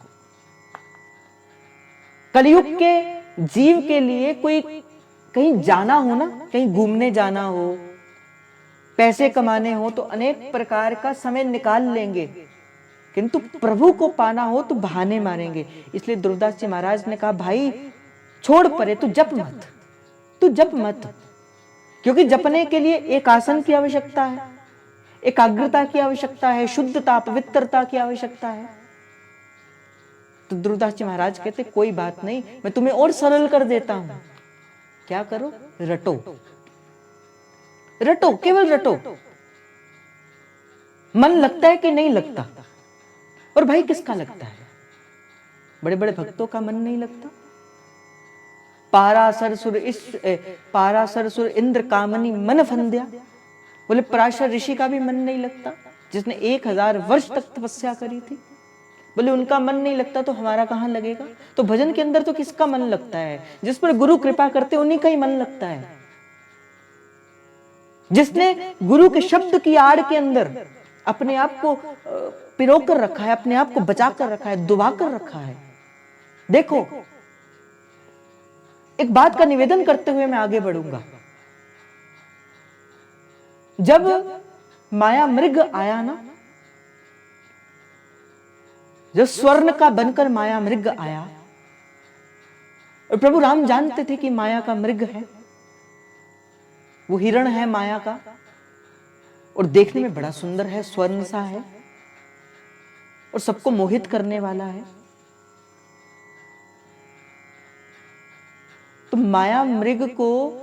कलयुग के जीव के लिए कोई कहीं जाना हो ना, कहीं घूमने जाना हो, पैसे कमाने हो तो अनेक प्रकार का समय निकाल लेंगे, किंतु प्रभु को पाना हो तो बहाने मारेंगे। इसलिए दुर्दास जी महाराज ने कहा, भाई छोड़ परे, तू जप मत, क्योंकि जपने के लिए एक आसन की आवश्यकता है, एकाग्रता की आवश्यकता है, शुद्धता पवित्रता की आवश्यकता है। तो दुर्दास जी महाराज कहते, कोई बात नहीं, मैं तुम्हें और सरल कर देता हूं। क्या करो, रटो, केवल रटो। मन लगता है कि नहीं लगता, और भाई किसका लगता है, बड़े बड़े भक्तों का मन नहीं लगता। पारासर सुर इंद्र कामनी मन फंद्या, बोले पराशर ऋषि का भी मन नहीं लगता, जिसने 1000 वर्ष तक तपस्या करी थी। बोले उनका मन नहीं लगता तो हमारा कहां लगेगा। तो भजन के अंदर तो किसका मन लगता है, जिस पर गुरु कृपा करते उन्हीं का ही मन लगता है। जिसने गुरु के शब्द की आड़ के अंदर अपने आप को पिरो कर रखा है, अपने आप को बचा कर रखा है, दुबा कर रखा है। देखो, एक बात का निवेदन करते हुए मैं आगे बढ़ूंगा। जब माया मृग आया ना, जो स्वर्ण का बनकर माया मृग आया, और प्रभु राम जानते थे कि माया का मृग है, वो हिरण है माया का, और देखने में बड़ा सुंदर है, स्वर्ण सा है, और सबको मोहित करने वाला है। तो माया मृग को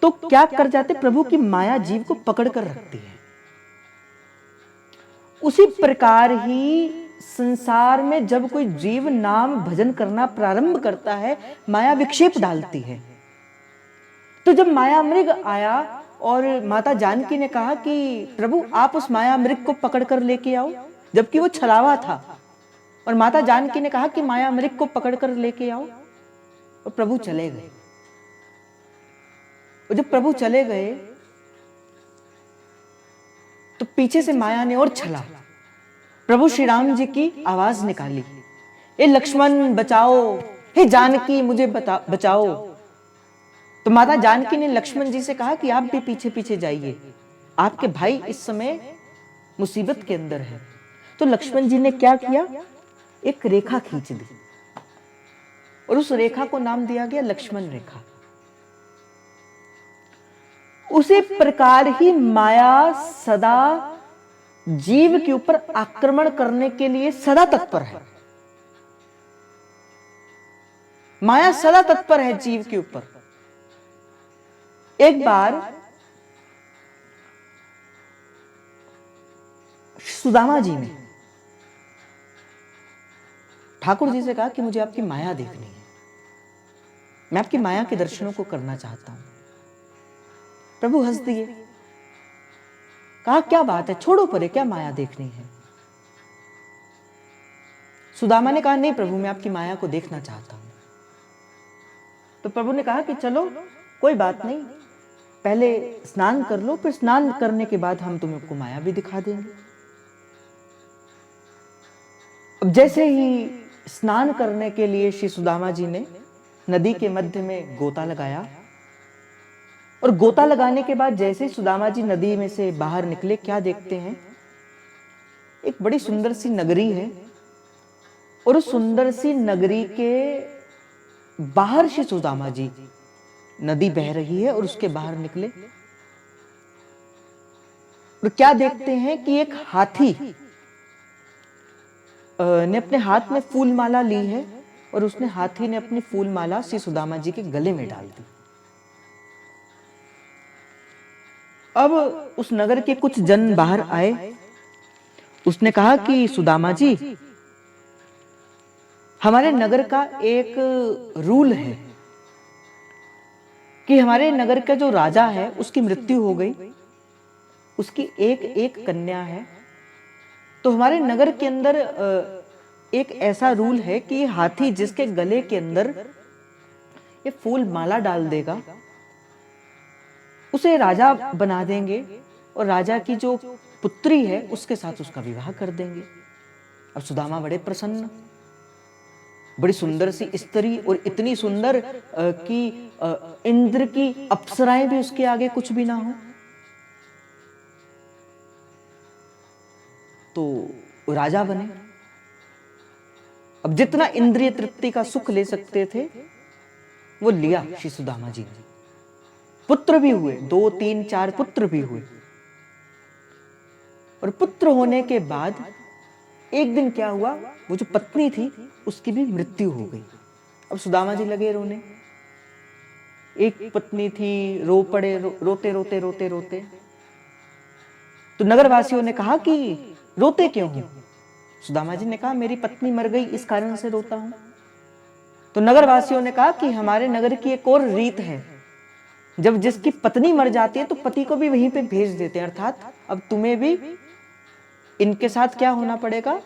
तो क्या कर जाते, प्रभु की माया जीव को पकड़ कर रखती है। उसी प्रकार ही संसार में जब कोई जीव नाम भजन करना प्रारंभ करता है, माया विक्षेप डालती है। तो जब माया मृग आया और माता जानकी ने कहा कि प्रभु आप उस माया मृग को पकड़ कर लेके आओ, जबकि वो छलावा था, और माता जानकी ने कहा कि माया मृग को पकड़ कर लेके आओ, और प्रभु चले गए। और जब प्रभु चले गए तो पीछे से माया ने और छला। प्रभु श्री राम जी की आवाज निकाली, हे लक्ष्मण बचाओ, हे जानकी मुझे बचाओ। तो माता जानकी ने लक्ष्मण जी से कहा कि आप भी पीछे पीछे जाइए, आपके भाई इस समय मुसीबत के अंदर है। तो लक्ष्मण जी ने क्या किया, एक रेखा खींच दी, और उस रेखा को नाम दिया गया लक्ष्मण रेखा। उसी प्रकार ही माया सदा जीव के ऊपर आक्रमण करने के लिए सदा तत्पर है। माया सदा तत्पर है जीव के ऊपर। एक बार सुदामा जी ने ठाकुर जी से कहा कि मुझे आपकी माया देखनी है, मैं आपकी माया के दर्शनों को करना चाहता हूं। प्रभु हंस दिए, कहा क्या बात है, छोड़ो परे, क्या माया देखनी है। सुदामा ने कहा नहीं प्रभु, मैं आपकी माया को देखना चाहता हूं। तो प्रभु ने कहा कि चलो कोई बात नहीं, पहले स्नान कर लो, फिर स्नान करने के बाद हम तुमको माया भी दिखा देंगे। अब जैसे ही स्नान करने के लिए श्री सुदामा जी ने नदी के मध्य में गोता लगाया, और गोता लगाने के बाद जैसे ही सुदामा जी नदी में से बाहर निकले, क्या देखते हैं, एक बड़ी सुंदर सी नगरी है, और उस सुंदर सी नगरी के बाहर श्री सुदामा जी, नदी बह रही है और उसके बाहर निकले, और क्या देखते हैं कि एक हाथी ने अपने हाथ में फूल माला ली है, और उसने हाथी ने अपनी फूल माला श्री सुदामा जी के गले में डाल दी। अब उस नगर के कुछ जन बाहर आए, उसने कहा कि सुदामा जी, हमारे नगर का एक रूल है कि हमारे नगर का जो राजा है उसकी मृत्यु हो गई, उसकी एक एक कन्या है, तो हमारे नगर के अंदर एक ऐसा रूल है कि हाथी जिसके गले के अंदर ये फूल माला डाल देगा, उसे राजा बना देंगे, और राजा की जो पुत्री है उसके साथ उसका विवाह कर देंगे। अब सुदामा बड़े प्रसन्न, बड़ी सुंदर सी स्त्री, और इतनी सुंदर कि इंद्र की अप्सराएं भी उसके आगे कुछ भी ना हो। तो राजा बने। अब जितना इंद्रिय तृप्ति का सुख ले सकते थे वो लिया श्री सुदामा जी ने। पुत्र भी हुए, 2 3 4 पुत्र भी हुए, और पुत्र होने के बाद एक दिन क्या हुआ, वो जो पत्नी थी उसकी भी मृत्यु हो गई। अब सुदामा जी लगे रोने, एक पत्नी थी, रो पड़े, रोते रोते रोते रोते। तो नगरवासियों ने कहा कि रोते क्यों हो? सुदामा जी ने कहा मेरी पत्नी मर गई, इस कारण से रोता हूं। तो नगरवासियों ने कहा कि हमारे नगर की एक और रीत है, जब जिसकी पत्नी मर जाती है तो पति को भी वहीं पे भेज देते हैं, अर्थात अब तुम्हें भी इनके साथ क्या होना पड़ेगा,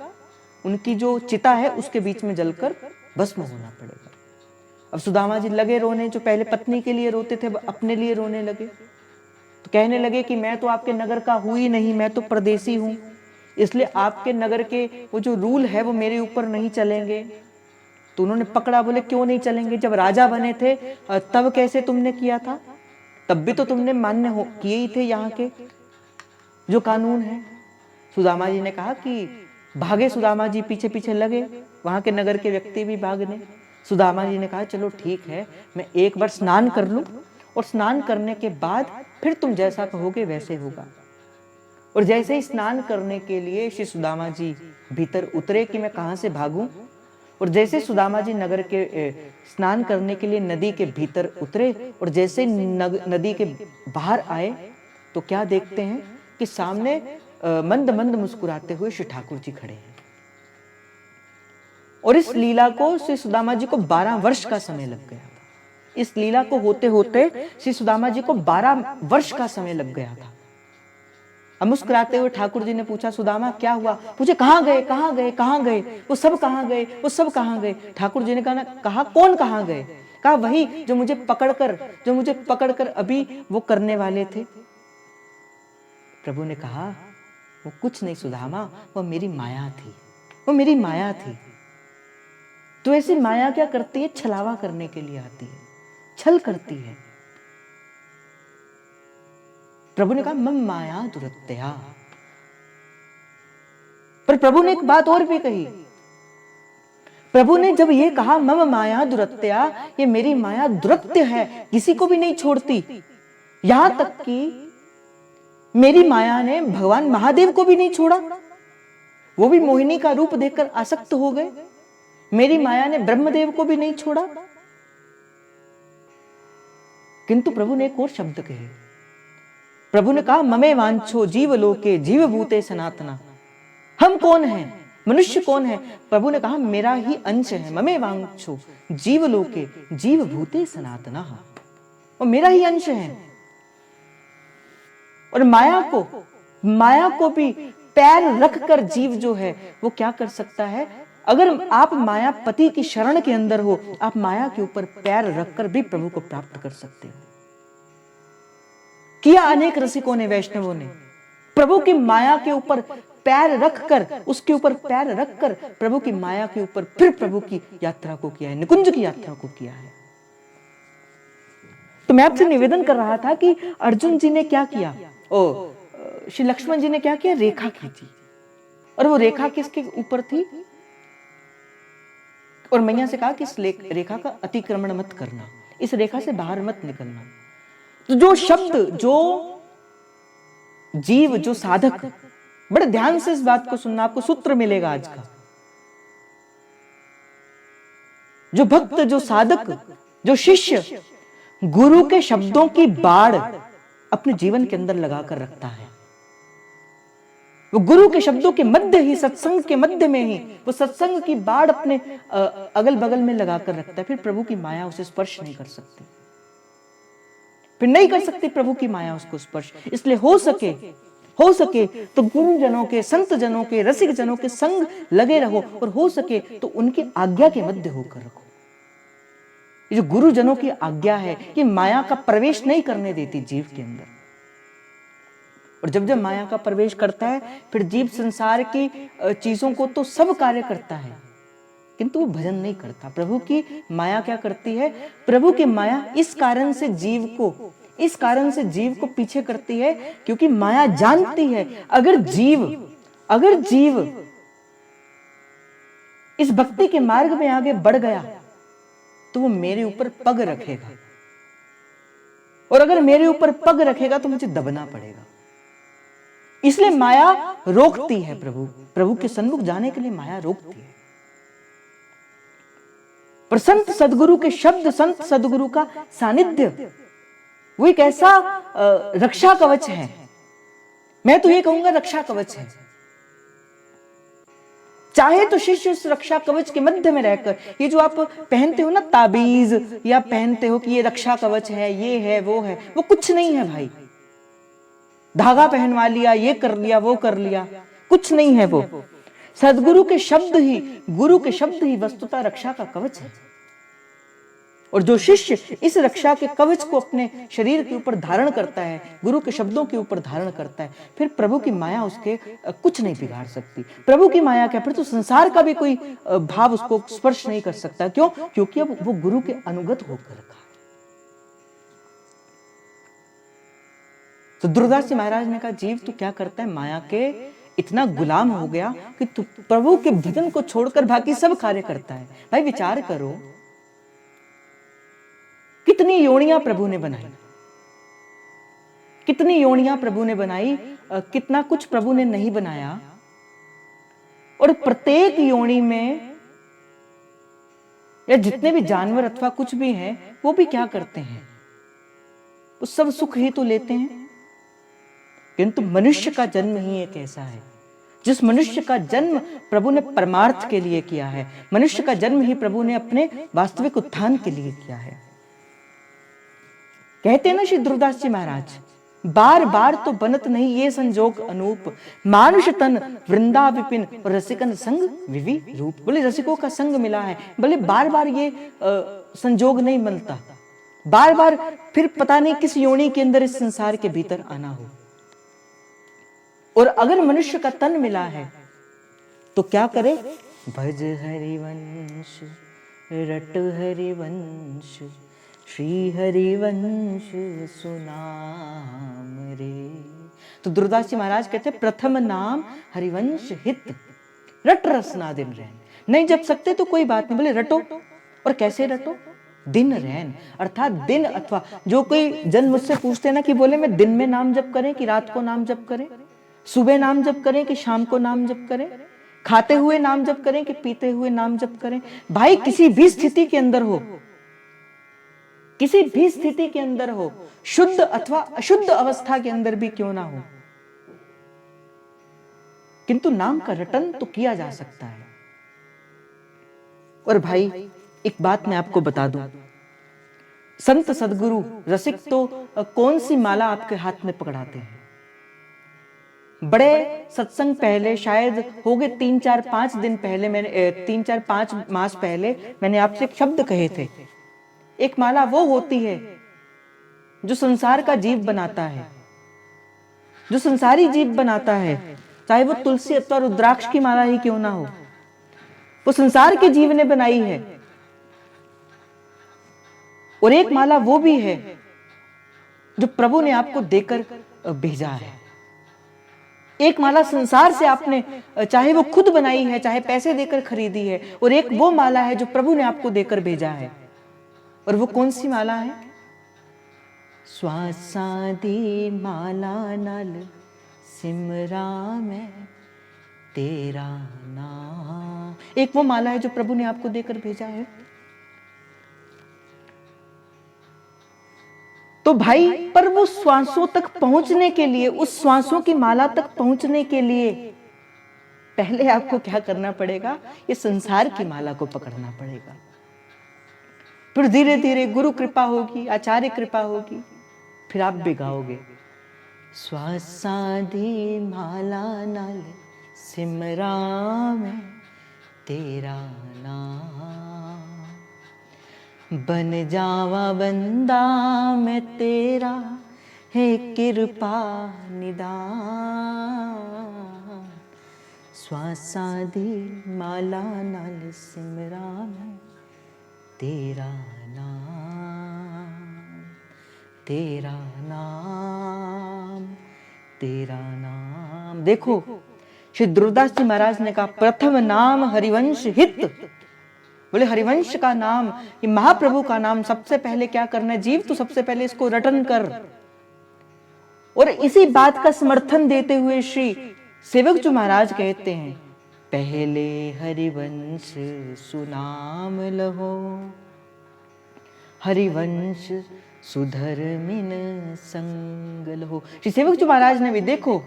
उनकी जो चिता है उसके बीच में जलकर भस्म होना पड़ेगा। अब सुदामा जी लगे रोने, जो पहले पत्नी के लिए रोते थे अपने लिए रोने लगे। तो कहने लगे कि मैं तो आपके नगर का हूं ही नहीं, मैं तो परदेसी हूं, इसलिए आपके नगर के वो जो रूल है वो मेरे ऊपर नहीं चलेंगे। तो उन्होंने पकड़ा, बोले क्यों नहीं चलेंगे, जब राजा बने थे तब कैसे तुमने किया था, तब भी तो तुमने मान्य किए ही थे यहाँ के जो कानून है। सुदामा जी ने कहा कि भागे, सुदामा जी पीछे पीछे लगे, वहां के नगर के व्यक्ति भी भागने। सुदामा जी ने कहा चलो ठीक है, मैं एक बार स्नान कर लूं, और स्नान करने के बाद फिर तुम जैसा कहोगे वैसे होगा। और जैसे ही स्नान करने के लिए श्री सुदामा जी भीतर उतरे कि मैं कहां से भागूं, और जैसे सुदामा जी नगर के स्नान करने के लिए नदी के भीतर उतरे, और जैसे नदी के बाहर आए तो क्या देखते हैं कि सामने मंद मंद मुस्कुराते हुए श्री ठाकुर जी खड़े हैं। और इस लीला को श्री सुदामा जी को 12 वर्ष का समय लग गया था। इस लीला को होते होते श्री सुदामा जी को 12 वर्ष का समय लग गया था। अब मुस्कुराते हुए ठाकुर जी ने पूछा सुदामा क्या हुआ? पूछे कहां गए, कहां गए, कहां गए, वो सब कहां गए, वो सब कहां गए? ठाकुर जी ने कहा कौन कहां गए? कहा वही जो मुझे पकड़कर अभी वो करने वाले थे। प्रभु ने कहा वो कुछ नहीं सुदामा, वो मेरी माया थी, वो मेरी माया थी। तो ऐसी माया क्या करती है? छलावा करने के लिए आती है, छल करती है। प्रभु ने कहा मम माया दुरत्या। पर प्रभु ने एक बात और भी कही। प्रभु ने जब ये कहा मम माया दुरत्या, ये मेरी माया दुरत्य है, किसी को भी नहीं छोड़ती, यहां तक कि मेरी माया ने भगवान महादेव को भी नहीं छोड़ा, वो भी मोहिनी का रूप देखकर आसक्त हो गए। मेरी माया ने ब्रह्मदेव को भी नहीं छोड़ा। किंतु प्रभु ने एक और शब्द कहे। प्रभु ने कहा ममे वांछो जीव लोके जीव भूते सनातना। हम कौन हैं? मनुष्य कौन है? प्रभु ने कहा मेरा ही अंश है, ममे वांछो जीव लोके जीव भूते सनातनः, वो मेरा ही अंश है। और माया को भी पैर रखकर जीव जो है वो क्या कर सकता है? अगर आप मायापति की शरण के अंदर हो, आप माया के ऊपर पैर रखकर भी प्रभु को प्राप्त कर सकते हो। किया अनेक रसिकों ने, वैष्णवों ने प्रभु की माया के ऊपर पैर रखकर, उसके ऊपर पैर रखकर प्रभु की माया के ऊपर फिर प्रभु की यात्रा को किया है, निकुंज की यात्रा को किया है। तो मैं आपसे निवेदन कर रहा था कि अर्जुन जी ने क्या किया, श्री लक्ष्मण जी ने क्या किया? रेखा खींची। और वो रेखा किसके ऊपर थी? और मैया से कहा कि इस रेखा का अतिक्रमण मत करना, इस रेखा से बाहर मत निकलना। तो जो शब्द, जो जीव, जो साधक, बड़े ध्यान से इस बात को सुनना, आपको सूत्र मिलेगा आज का। जो भक्त, जो साधक, जो शिष्य गुरु के शब्दों की बाड़ अपने जीवन के अंदर लगाकर रखता है, वो गुरु के शब्दों के मध्य ही, सत्संग के मध्य में ही वो सत्संग की बाड़ अपने अगल बगल में लगाकर रखता है, फिर प्रभु की माया उसे स्पर्श नहीं कर सकती, फिर नहीं कर सकती प्रभु की माया उसको स्पर्श। इसलिए हो सके तो गुरुजनों के, संत जनों के, रसिक जनों के संग लगे रहो, और हो सके तो उनकी आज्ञा के मध्य होकर रखो। ये जो गुरुजनों की आज्ञा है, ये माया का प्रवेश नहीं करने देती जीव के अंदर। और जब जब माया का प्रवेश करता है, फिर जीव संसार की चीजों को तो सब कार्य करता है, किंतु वो भजन नहीं करता। प्रभु की माया क्या करती है? प्रभु की माया इस कारण से जीव को पीछे करती है, क्योंकि माया जानती है अगर जीव इस भक्ति के मार्ग में आगे बढ़ गया तो वो मेरे ऊपर पग रखेगा, और अगर मेरे ऊपर पग रखेगा तो मुझे दबना पड़ेगा। इसलिए माया रोकती है, प्रभु के सन्मुख जाने के लिए माया रोकती है। पर संत सदगुरु के शब्द, संत सदगुरु का सानिध्य, वो एक ऐसा रक्षा कवच है। मैं तो ये कहूंगा रक्षा कवच है। चाहे तो शिष्य उस रक्षा कवच के मध्य में रहकर, ये जो आप पहनते हो ना ताबीज, या पहनते हो कि ये रक्षा कवच है, ये है, वो कुछ नहीं है भाई। धागा पहनवा लिया, ये कर लिया, वो कर लिया, कुछ नहीं है वो। सदगुरु के शब्द ही, गुरु के शब्द ही वस्तुतः रक्षा का कवच है। और जो शिष्य इस रक्षा के कवच को अपने शरीर के ऊपर धारण करता है, गुरु के शब्दों के ऊपर धारण करता है, फिर प्रभु की माया उसके कुछ नहीं बिगाड़ सकती। प्रभु की माया क्या, फिर तो संसार का भी कोई भाव उसको स्पर्श नहीं कर सकता। क्यों? क्योंकि अब वो गुरु के अनुगत होकर रखा है। तो दुर्गादास जी महाराज ने कहा, जीव तू क्या करता है? माया के इतना गुलाम हो गया कि तू प्रभु के भजन को छोड़कर बाकी सब कार्य करता है। भाई विचार करो, कितनी योनियां प्रभु ने बनाई, कितनी योनियां प्रभु ने बनाई, कितना कुछ प्रभु ने नहीं बनाया। और प्रत्येक योनि में, या जितने भी जानवर अथवा कुछ भी हैं, वो भी क्या करते हैं? वो सब सुख ही तो लेते हैं। किंतु मनुष्य का जन्म ही एक ऐसा है, जिस मनुष्य का जन्म प्रभु ने परमार्थ के लिए किया है। मनुष्य का जन्म ही प्रभु ने अपने वास्तविक उत्थान के लिए किया है। कहते हैं ना श्री दुर्गादास जी महाराज, बार बार तो बनत नहीं ये संजोग अनूप, मानुष तन वृंदा विपिन और रसिकन संग विवि रूप। बोले रसिकों का संग मिला है, बोले बार बार ये संजोग नहीं बनता, बार बार फिर पता नहीं किस योनि के अंदर इस संसार के भीतर आना हो। और अगर मनुष्य का तन मिला है तो क्या करे? भज हरिवंश रट हरिवंश, श्री हरिवंश सुनाम रे। तो दुर्गादास जी महाराज कहते प्रथम नाम हरिवंश हित, रट रसना दिन रहन। नहीं जप सकते तो कोई बात नहीं, बोले रटो। और कैसे रटो? दिन रहन, अर्थात दिन, अथवा जो कोई जन मुझसे पूछते ना कि बोले मैं दिन में नाम जप करें कि रात को नाम जप करें, सुबह नाम जप करें कि शाम को नाम जप करें, खाते हुए नाम जप करें कि पीते हुए नाम जप करें। भाई किसी भी स्थिति के अंदर हो, किसी भी स्थिति के अंदर हो, शुद्ध अथवा अशुद्ध अवस्था के अंदर भी क्यों ना हो, किंतु नाम का रटन तो किया जा सकता है। और भाई एक बात मैं आपको बता दूं, संत सदगुरु रसिक तो कौन सी माला आपके हाथ में पकड़ाते हैं। बड़े सत्संग पहले, शायद हो गए 3-4-5 दिन पहले, मैंने 3-4-5 मास पहले मैंने आपसे एक शब्द कहे थे, एक माला वो होती है जो संसार का जीव बनाता है, जो संसारी जीव बनाता है, चाहे वो तुलसी अथवा रुद्राक्ष की माला ही क्यों ना हो, वो संसार के जीव ने बनाई है। और एक माला वो भी है जो प्रभु ने आपको देकर भेजा है। एक माला संसार से आपने, चाहे वो खुद बनाई है, चाहे पैसे देकर खरीदी है, और एक वो माला है जो प्रभु ने आपको देकर भेजा है। और वो कौन सी माला है? श्वासां दी माला नाल सिमरा मैं तेरा नाम। एक वो माला है जो प्रभु ने आपको देकर भेजा है। तो भाई, पर वो श्वासों तक पहुंचने के लिए, उस श्वासों की माला तक पहुंचने के लिए पहले आपको क्या करना पड़ेगा? ये संसार की माला को पकड़ना पड़ेगा। फिर धीरे धीरे गुरु कृपा होगी, आचार्य कृपा होगी, फिर आप भी गाओगे, श्वासां दी माला नाल सिमरा मैं तेरा नाम, बन जावा बंदा मैं तेरा, है कृपा निदान। श्वासां दी माला नाल सिमरा मैं तेरा नाम, तेरा नाम, तेरा नाम। देखो, श्री दुर्दास जी महाराज ने कहा, प्रथम नाम हरिवंश हित। बोले हरिवंश का नाम, ये महाप्रभु का नाम सबसे पहले क्या करना है? जीव तो सबसे पहले इसको रटन कर। और इसी बात का समर्थन देते हुए श्री सेवक जी महाराज कहते हैं, पहले हरिवंश सुनाम लहो, हरिवंश सुधर्मिन संग लहो। श्री सेवक जी महाराज ने भी, देखो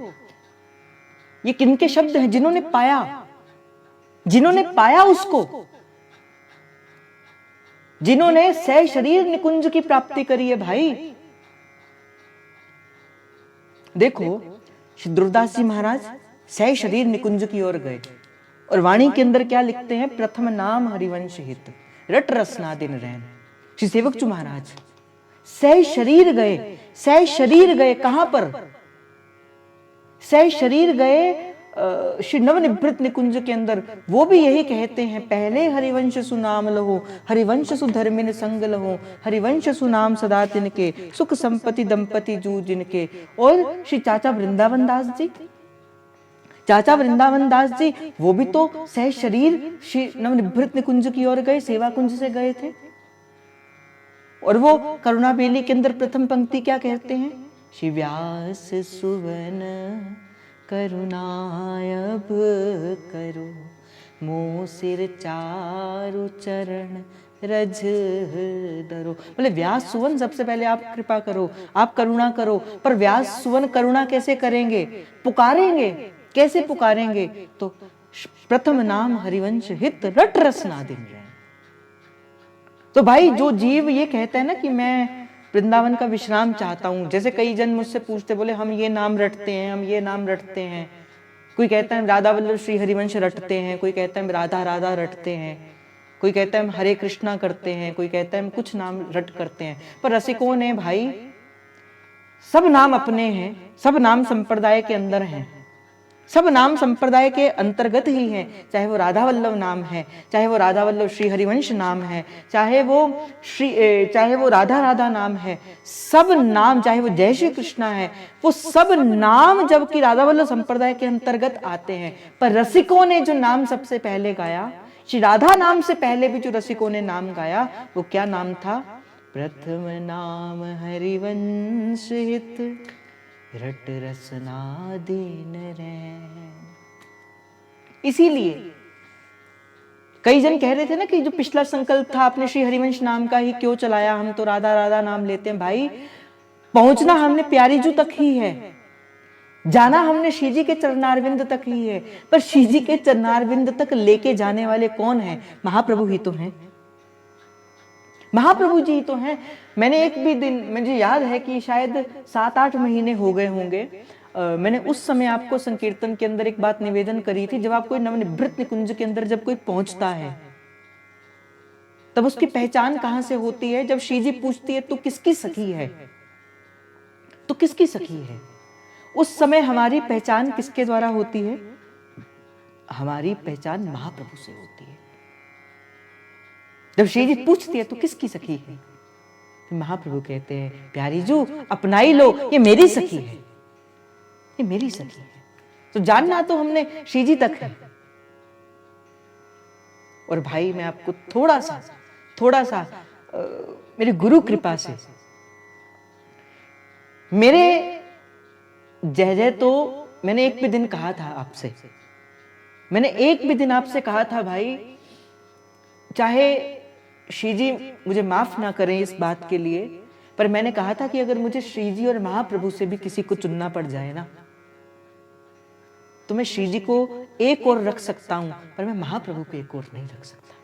ये किनके शब्द हैं? जिन्होंने पाया, जिन्होंने पाया उसको, जिन्होंने सह शरीर निकुंज की प्राप्ति करी है। भाई देखो, श्री दुर्दास जी महाराज सह शरीर निकुंज की ओर गए और वाणी के अंदर क्या लिखते हैं? प्रथम नाम हरिवंश हित, रट रसना दिन रैन। श्री सेवक जी महाराज सह शरीर गए, सह शरीर गए कहां पर? सह शरीर गए श्री नवनिभृत निकुंज के अंदर। वो भी यही कहते हैं, पहले हरिवंश सुनाम लहो, हरिवंश सुधर्मिन संग लहो, हरिवंश सुनाम सदा तिनके, सुख संपत्ति दंपति जू जिनके। और श्री चाचा वृंदावन दास जी, चाचा वृंदावन दास जी, वो भी तो सह शरीर श्री नवनिभृत निकुंज की ओर गए, सेवा कुंज से गए थे। और वो करुणा बेली के अंदर प्रथम पंक्ति क्या कहते हैं? श्री व्यास सुवन करुणायब करो, मोह सिर चारु चरण रज दरो। बोले व्यास सुवन सबसे पहले आप कृपा करो, आप करुणा करो। पर व्यास सुवन करुणा कैसे करेंगे? पुकारेंगे। कैसे पुकारेंगे? तो प्रथम नाम हरिवंश हित, रट रसना दिन रैन। तो भाई, जो जीव ये कहता है ना कि मैं वृंदावन का विश्राम चाहता हूं, जैसे कई जन मुझसे पूछते, बोले हम ये नाम रटते हैं, हम ये नाम रटते हैं। कोई कहता है राधा वल्लभ श्री हरिवंश रटते हैं, कोई कहता है राधा राधा रटते हैं, कोई कहता है हम हरे कृष्णा करते हैं, कोई कहता है हम कुछ नाम रट करते हैं। पर रसिकों ने भाई, सब नाम अपने हैं, सब नाम संप्रदाय के अंदर हैं, सब नाम संप्रदाय के अंतर्गत ही हैं। चाहे वो राधा वल्लभ नाम है, चाहे वो राधा वल्लभ श्री हरिवंश नाम है, चाहे वो राधा राधा नाम है, सब नाम, चाहे वो जय श्री कृष्णा है, वो सब नाम जबकि राधा वल्लभ संप्रदाय के अंतर्गत आते हैं। पर रसिकों ने जो नाम सबसे पहले गाया, श्री राधा नाम से पहले भी जो रसिकों ने नाम गाया, वो क्या नाम था? प्रथम नाम हरिवंश हित, रट रसना दीन रैन। इसीलिए कई जन कह रहे थे ना कि जो पिछला संकल्प था आपने श्री हरिवंश नाम का ही क्यों चलाया, हम तो राधा राधा नाम लेते हैं। भाई, पहुंचना हमने प्यारी जू तक ही है। जाना हमने श्री जी के चरणारविंद तक ही है, पर श्री जी के चरणारविंद तक लेके जाने वाले कौन है? महाप्रभु ही तो हैं। महाप्रभु जी तो हैं। मैंने एक भी दिन, मुझे याद है कि शायद 7-8 महीने हो गए होंगे, मैंने उस समय आपको संकीर्तन के अंदर एक बात निवेदन करी थी। जब आप कोई नवनिवृत्त निकुंज के अंदर जब कोई पहुंचता है, तब उसकी पहचान कहां से होती है? जब श्री जी पूछती है तू किसकी सखी है, तू किसकी सखी है? उस समय हमारी पहचान किसके द्वारा होती है? हमारी पहचान महाप्रभु से होती है। जब श्री जी पूछती है तो किसकी सखी है, तो महाप्रभु कहते हैं प्यारी जू अपनाई लो, ये मेरी सखी है, ये मेरी सखी है। तो जानना तो हमने श्री जी तक है। और भाई मैं आपको थोड़ा सा मेरी गुरु कृपा से, मेरे जय जय तो मैंने एक भी दिन कहा था आपसे, मैंने एक भी दिन आपसे कहा था भाई, चाहे श्री जी मुझे माफ ना करें इस बात के लिए, पर मैंने कहा था कि अगर मुझे श्री जी और महाप्रभु से भी किसी को चुनना पड़ जाए ना, तो मैं श्री जी को एक और रख सकता हूं, पर मैं महाप्रभु को एक और नहीं रख सकता।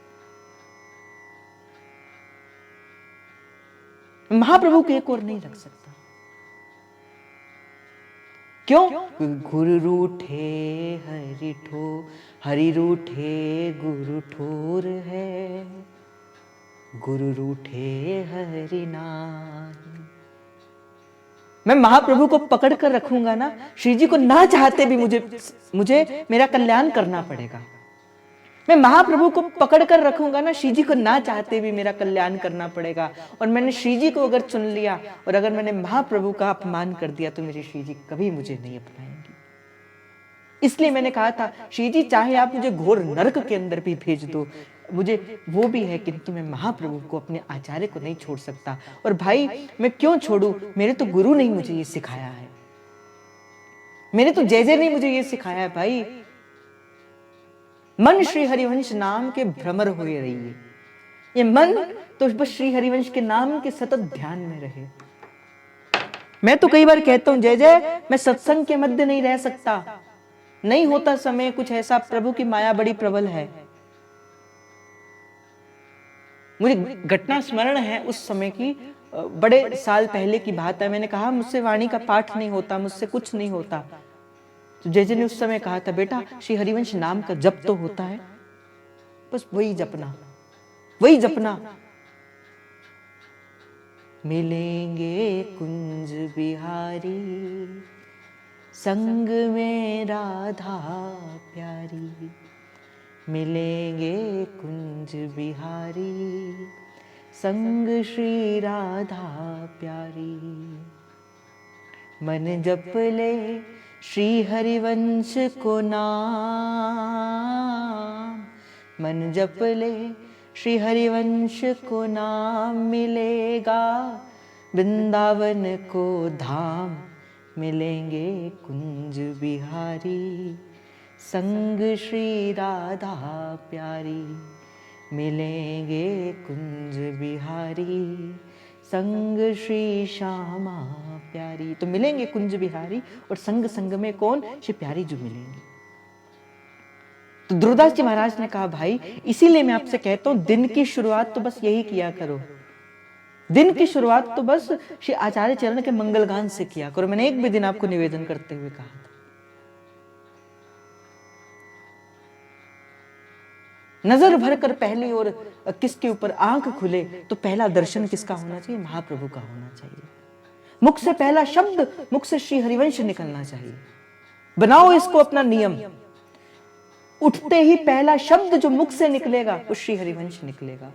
महाप्रभु को एक और नहीं रख सकता। क्यों? गुरु रूठे हरि रूठे गुरु ठोर है, गुरु रूठे हरि नाम। मैं महाप्रभु को पकड़ कर रखूंगा ना, श्री जी को ना चाहते भी मुझे मेरा कल्याण करना पड़ेगा। मैं महाप्रभु को पकड़ कर रखूंगा ना, श्री जी को ना चाहते भी मेरा कल्याण करना पड़ेगा। और मैंने श्री जी को अगर चुन लिया और अगर मैंने महाप्रभु का अपमान कर दिया, तो मेरे श्री जी कभी मुझे नहीं अपनाएंगे। इसलिए मैंने कहा था श्री जी चाहे आप मुझे घोर नरक के अंदर भी भेज दो, मुझे वो भी है, किंतु मैं महाप्रभु को, अपने आचार्य को नहीं छोड़ सकता। और भाई मैं क्यों छोड़ू? मेरे तो गुरु ने मुझे ये सिखाया है, मेरे तो जय जय ने मुझे ये सिखाया है भाई। मन श्री हरिवंश नाम के भ्रमर हुए रहिए, ये मन तो बस श्री हरिवंश के नाम के सतत ध्यान में रहे। मैं तो कई बार कहता हूं जय जय, मैं सत्संग के मध्य नहीं रह सकता, नहीं होता समय कुछ ऐसा, प्रभु की माया बड़ी प्रबल है। मुझे घटना स्मरण है उस समय की, बड़े साल पहले की बात है। मैंने कहा मुझसे वाणी का पाठ नहीं होता, मुझसे कुछ नहीं होता। तो जय जय ने उस समय कहा था बेटा श्री हरिवंश नाम का जप तो होता है, बस वही जपना, वही जपना। मिलेंगे कुंज बिहारी, संग में राधा प्यारी, मिलेंगे कुंज बिहारी, संग श्री राधा प्यारी। मन जप ले श्री हरिवंश को नाम, मन जप ले श्री हरिवंश को नाम, मिलेगा वृंदावन को धाम, मिलेंगे कुंज बिहारी, संग श्री राधा प्यारी, मिलेंगे कुंज बिहारी, संग श्री श्यामा प्यारी। तो मिलेंगे कुंज बिहारी और संग संग में कौन? श्री प्यारी जो मिलेंगे। तो ध्रुवदास जी महाराज ने कहा भाई इसीलिए मैं आपसे कहता हूं दिन की शुरुआत तो बस यही किया करो, दिन की शुरुआत तो बस श्री आचार्य चरण के मंगल गान से किया करो। मैंने एक भी दिन आपको निवेदन करते हुए कहा था, नजर भर कर पहली और किसके ऊपर आंख खुले तो पहला दर्शन किसका होना चाहिए? महाप्रभु का होना चाहिए। मुख से पहला शब्द, मुख से श्री हरिवंश निकलना चाहिए। बनाओ इसको अपना नियम, उठते ही पहला शब्द जो मुख से निकलेगा वो श्री हरिवंश निकलेगा।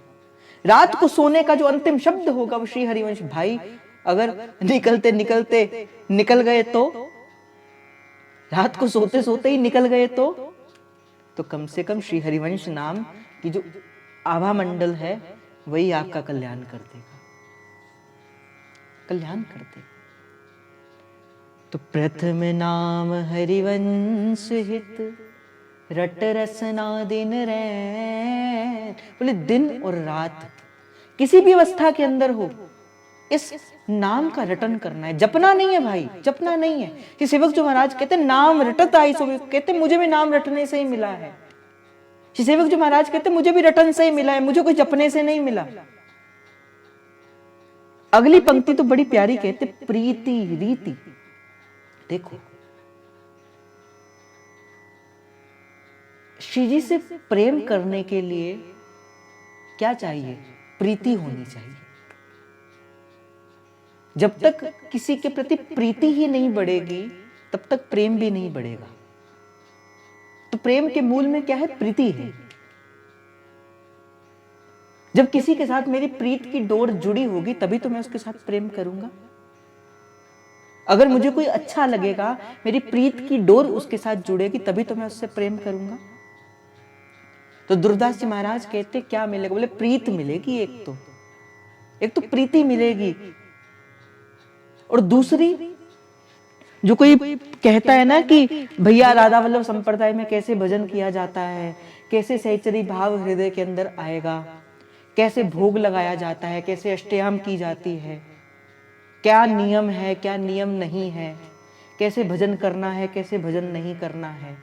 रात को सोने का जो अंतिम शब्द होगा वो श्री हरिवंश। भाई अगर निकलते निकलते निकल गए तो, रात को सोते सोते ही निकल गए तो कम से कम श्री हरिवंश नाम की जो आभा मंडल है वही आपका कल्याण कर देगा, कल्याण कर देगा। तो प्रथम नाम हरिवंश हित, रट रसना दिन रैन। बोले दिन और रात किसी भी अवस्था के अंदर हो, इस नाम का रटन करना है, जपना नहीं है भाई, जपना नहीं है। कि सेवक जो महाराज कहते हैं नाम रटत आई सो, कहते मुझे भी नाम रटने से ही मिला है। श्री सेवक जो महाराज कहते मुझे भी रटन से ही मिला है, मुझे कोई जपने से नहीं मिला। अगली पंक्ति तो बड़ी प्यारी कहते, प्रीति रीति। देखो श्री जी से प्रेम करने के लिए क्या चाहिए? प्रीति होनी चाहिए। जब तक किसी के प्रति प्रीति ही नहीं बढ़ेगी तब तक प्रेम भी नहीं बढ़ेगा। तो प्रेम के मूल में क्या है? प्रीति है। जब किसी के साथ मेरी प्रीत की डोर जुड़ी होगी तभी तो मैं उसके साथ प्रेम करूंगा। अगर मुझे कोई अच्छा लगेगा, मेरी प्रीत की डोर उसके साथ जुड़ेगी तभी तो मैं उससे प्रेम करूंगा। तो दुर्दास जी महाराज कहते क्या मिलेगा? बोले प्रीत मिलेगी। एक तो प्रीति मिलेगी, और दूसरी जो कोई कहता है ना कि भैया राधा वल्लभ संप्रदाय में कैसे भजन किया जाता है, कैसे सहचरी भाव हृदय के अंदर आएगा, कैसे भोग लगाया जाता है, कैसे अष्टयाम की जाती है, क्या नियम है क्या नियम नहीं है, कैसे भजन करना है कैसे भजन नहीं करना है।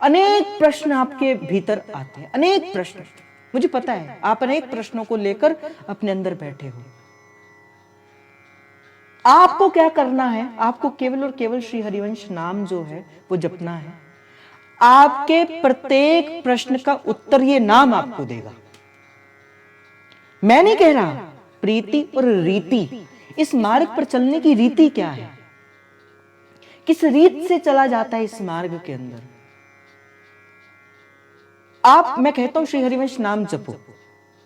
अनेक प्रश्न आपके भीतर आते हैं, अनेक प्रश्न। मुझे पता है आप अनेक प्रश्नों को लेकर अपने अंदर बैठे हो। आपको क्या करना है? आपको केवल और केवल श्री हरिवंश नाम जो है वो जपना है। आपके प्रत्येक प्रश्न का उत्तर ये नाम आपको देगा। मैं नहीं कह रहा। प्रीति और रीति, इस मार्ग पर चलने की रीति क्या है? किस रीत से चला जाता है इस मार्ग के अंदर? मैं कहता हूं श्री हरिवंश नाम जपो,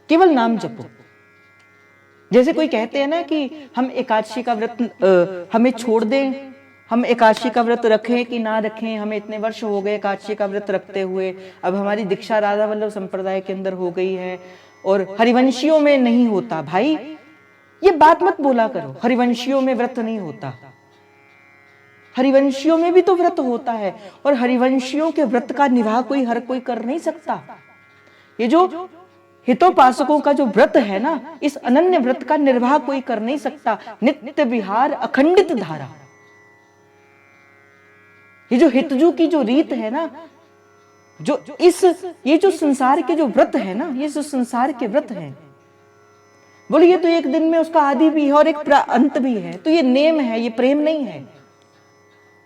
केवल नाम जपो। जैसे कोई कहते हैं ना कि हम एकादशी का व्रत हमें छोड़ दें, हम एकादशी का व्रत रखें कि ना रखें, हमें इतने वर्ष हो गए एकादशी का व्रत रखते हुए, अब हमारी दीक्षा राधा वल्लभ संप्रदाय के अंदर हो गई है और हरिवंशियों में नहीं होता। भाई ये बात मत बोला करो, हरिवंशियों में व्रत नहीं होता। हरिवंशियों में भी तो व्रत होता है, और हरिवंशियों के व्रत का निवाह हर कोई कर नहीं सकता। ये जो हितोपासकों का जो व्रत है ना, इस अनन्य व्रत का निर्वाह कोई कर नहीं सकता। नित्य विहार अखंडित धारा, ये जो हितजू की जो रीत है ना, ये जो संसार के जो व्रत है ना, ये जो संसार के व्रत हैं, बोले ये तो एक दिन में उसका आदि भी है और एक अंत भी है। तो ये नेम है, ये प्रेम नहीं है।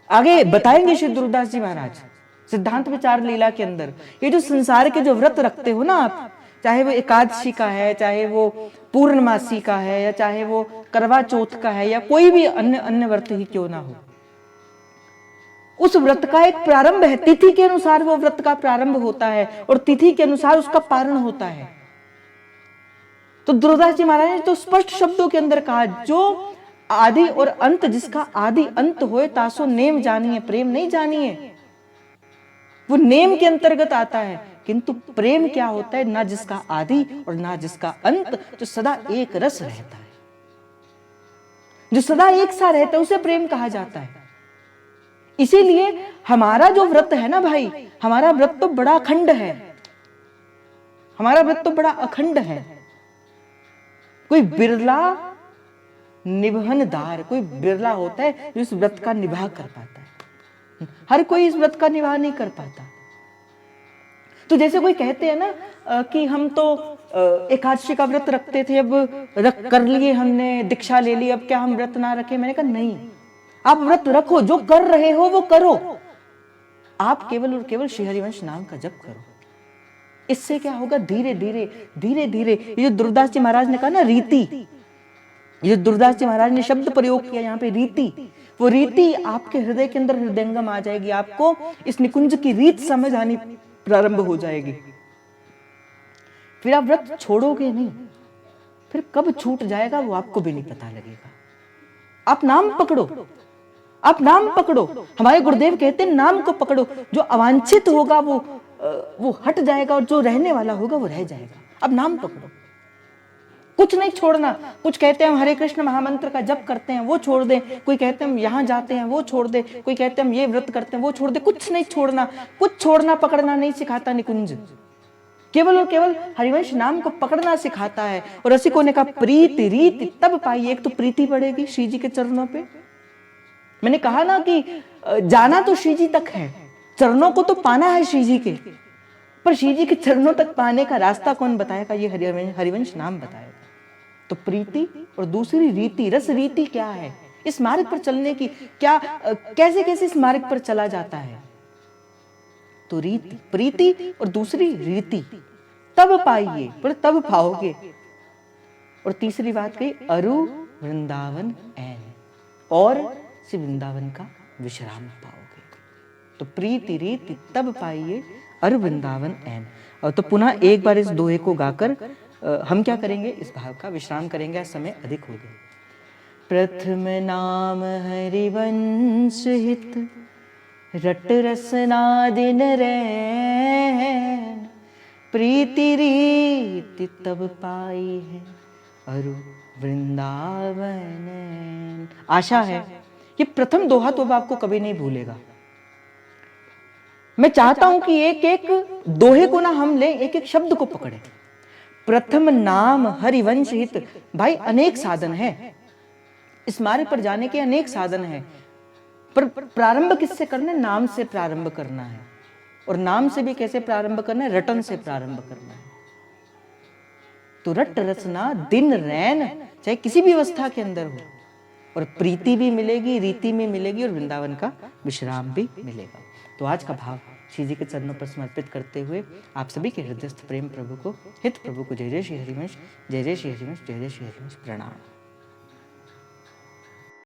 आगे बताएंगे श्री दुर्दास जी महाराज सिद्धांत विचार लीला के अंदर। ये जो संसार के जो व्रत रखते हो ना आप, चाहे वो एकादशी का है, चाहे वो पूर्णमासी का है, या चाहे वो करवा चौथ का है, या कोई भी अन्य व्रत ही क्यों ना हो, उस व्रत का एक प्रारंभ है। तिथि के अनुसार वो व्रत का प्रारंभ होता है और तिथि के अनुसार उसका पारण होता है। तो दुर्दास जी महाराज ने तो स्पष्ट शब्दों के अंदर कहा, जो आदि और अंत, जिसका आदि अंत होए तासो नेम जानिए, प्रेम नहीं जानिए। वो नेम के अंतर्गत आता है, किंतु प्रेम क्या होता है? ना जिसका आदि और ना जिसका अंत, जो सदा एक रस रहता है, जो सदा एक सा रहता है, उसे प्रेम कहा जाता है। इसीलिए हमारा जो व्रत है ना भाई, हमारा व्रत तो बड़ा अखंड है, हमारा व्रत तो बड़ा अखंड है। कोई बिरला निभनदार, कोई बिरला होता है जो इस व्रत का निभाव कर पाता है। हर कोई इस व्रत का निभाव नहीं कर पाता। तो जैसे कोई कहते हैं ना कि हम तो एकादशी का व्रत रखते थे, अब कर लिए, हमने दीक्षा ले ली, अब क्या हम व्रत ना रखें? मैंने कहा नहीं, आप व्रत रखो, जो कर रहे हो वो करो। आप केवल और केवल श्री हरिवंश नाम का जप करो। इससे क्या होगा? धीरे धीरे धीरे धीरे, ये जो दुर्दास जी महाराज ने कहा ना रीति, ये दुर्दास जी महाराज ने शब्द प्रयोग किया यहाँ पे रीति, वो रीति आपके हृदय के अंदर हृदयंगम आ जाएगी। आपको इस निकुंज की रीत समझ आनी प्रारंभ हो जाएगी। फिर आप व्रत छोड़ोगे नहीं, फिर कब छूट जाएगा वो आपको भी नहीं पता लगेगा। आप नाम पकड़ो, आप नाम पकड़ो। हमारे गुरुदेव कहते हैं नाम को पकड़ो, जो अवांछित होगा वो हट जाएगा और जो रहने वाला होगा वो रह जाएगा। अब नाम पकड़ो, कुछ नहीं छोड़ना। कुछ कहते हैं हम हरे कृष्ण महामंत्र का जप करते हैं, वो छोड़ दें। कोई कहते हैं हम यहाँ जाते हैं, वो छोड़ दे। कोई कहते हैं हम ये व्रत करते हैं, वो छोड़ दे। कुछ नहीं छोड़ना, कुछ छोड़ना पकड़ना नहीं सिखाता निकुंज। केवल और केवल हरिवंश नाम को पकड़ना सिखाता है। और रसिकों ने कहा प्रीति रीति तब पाई। एक तो प्रीति बढ़ेगी श्री जी के चरणों पे। मैंने कहा ना कि जाना तो श्री जी तक है, चरणों को तो पाना है श्री जी के, पर श्री जी के चरणों तक पाने का रास्ता कौन बताएगा? ये हरिवंश नाम बताएगा। तो प्रीति और दूसरी रीति, रस रीति क्या है, इस मार्ग पर चलने की क्या, कैसे कैसे इस मार्ग पर चला जाता है। तो रीति, प्रीति और दूसरी रीति तब पाइए, पर तब पाओगे। और तीसरी बात कही अरु वृंदावन ऐन, और श्री वृंदावन का विश्राम पाओगे। तो प्रीति रीति तब पाइए अरु वृंदावन ऐन। और तो पुनः एक बार इस दोहे को गाकर हम क्या करेंगे, इस भाव का विश्राम करेंगे, समय अधिक हो गया। प्रथम नाम हरिवंश हित, रट रसना दिन रैन, प्रीति रीति तब पाई है अरु वृंदावन। आशा है ये प्रथम दोहा तो अब आपको कभी नहीं भूलेगा। मैं चाहता हूं कि एक एक दोहे को ना हम ले, एक एक शब्द को पकड़े। प्रथम नाम हरिवंश हित। भाई अनेक साधन है, इस मार्ग पर जाने के अनेक साधन है, पर प्रारंभ किससे करना है? नाम से प्रारंभ करना है। और नाम से भी कैसे प्रारंभ करना है? रटन से प्रारंभ करना है। तो रट रचना दिन रैन, चाहे किसी भी अवस्था के अंदर हो, और प्रीति भी मिलेगी, रीति में मिलेगी, और वृंदावन का विश्राम भी मिलेगा। तो आज का भाव श्री जी के चरणों पर समर्पित करते हुए आप सभी के हृदयस्थ प्रेम प्रभु को, हित प्रभु को जय जय श्री हरिवंश, जय जय श्री हरिवंश, जय जय श्री हरिवंश। प्रणाम।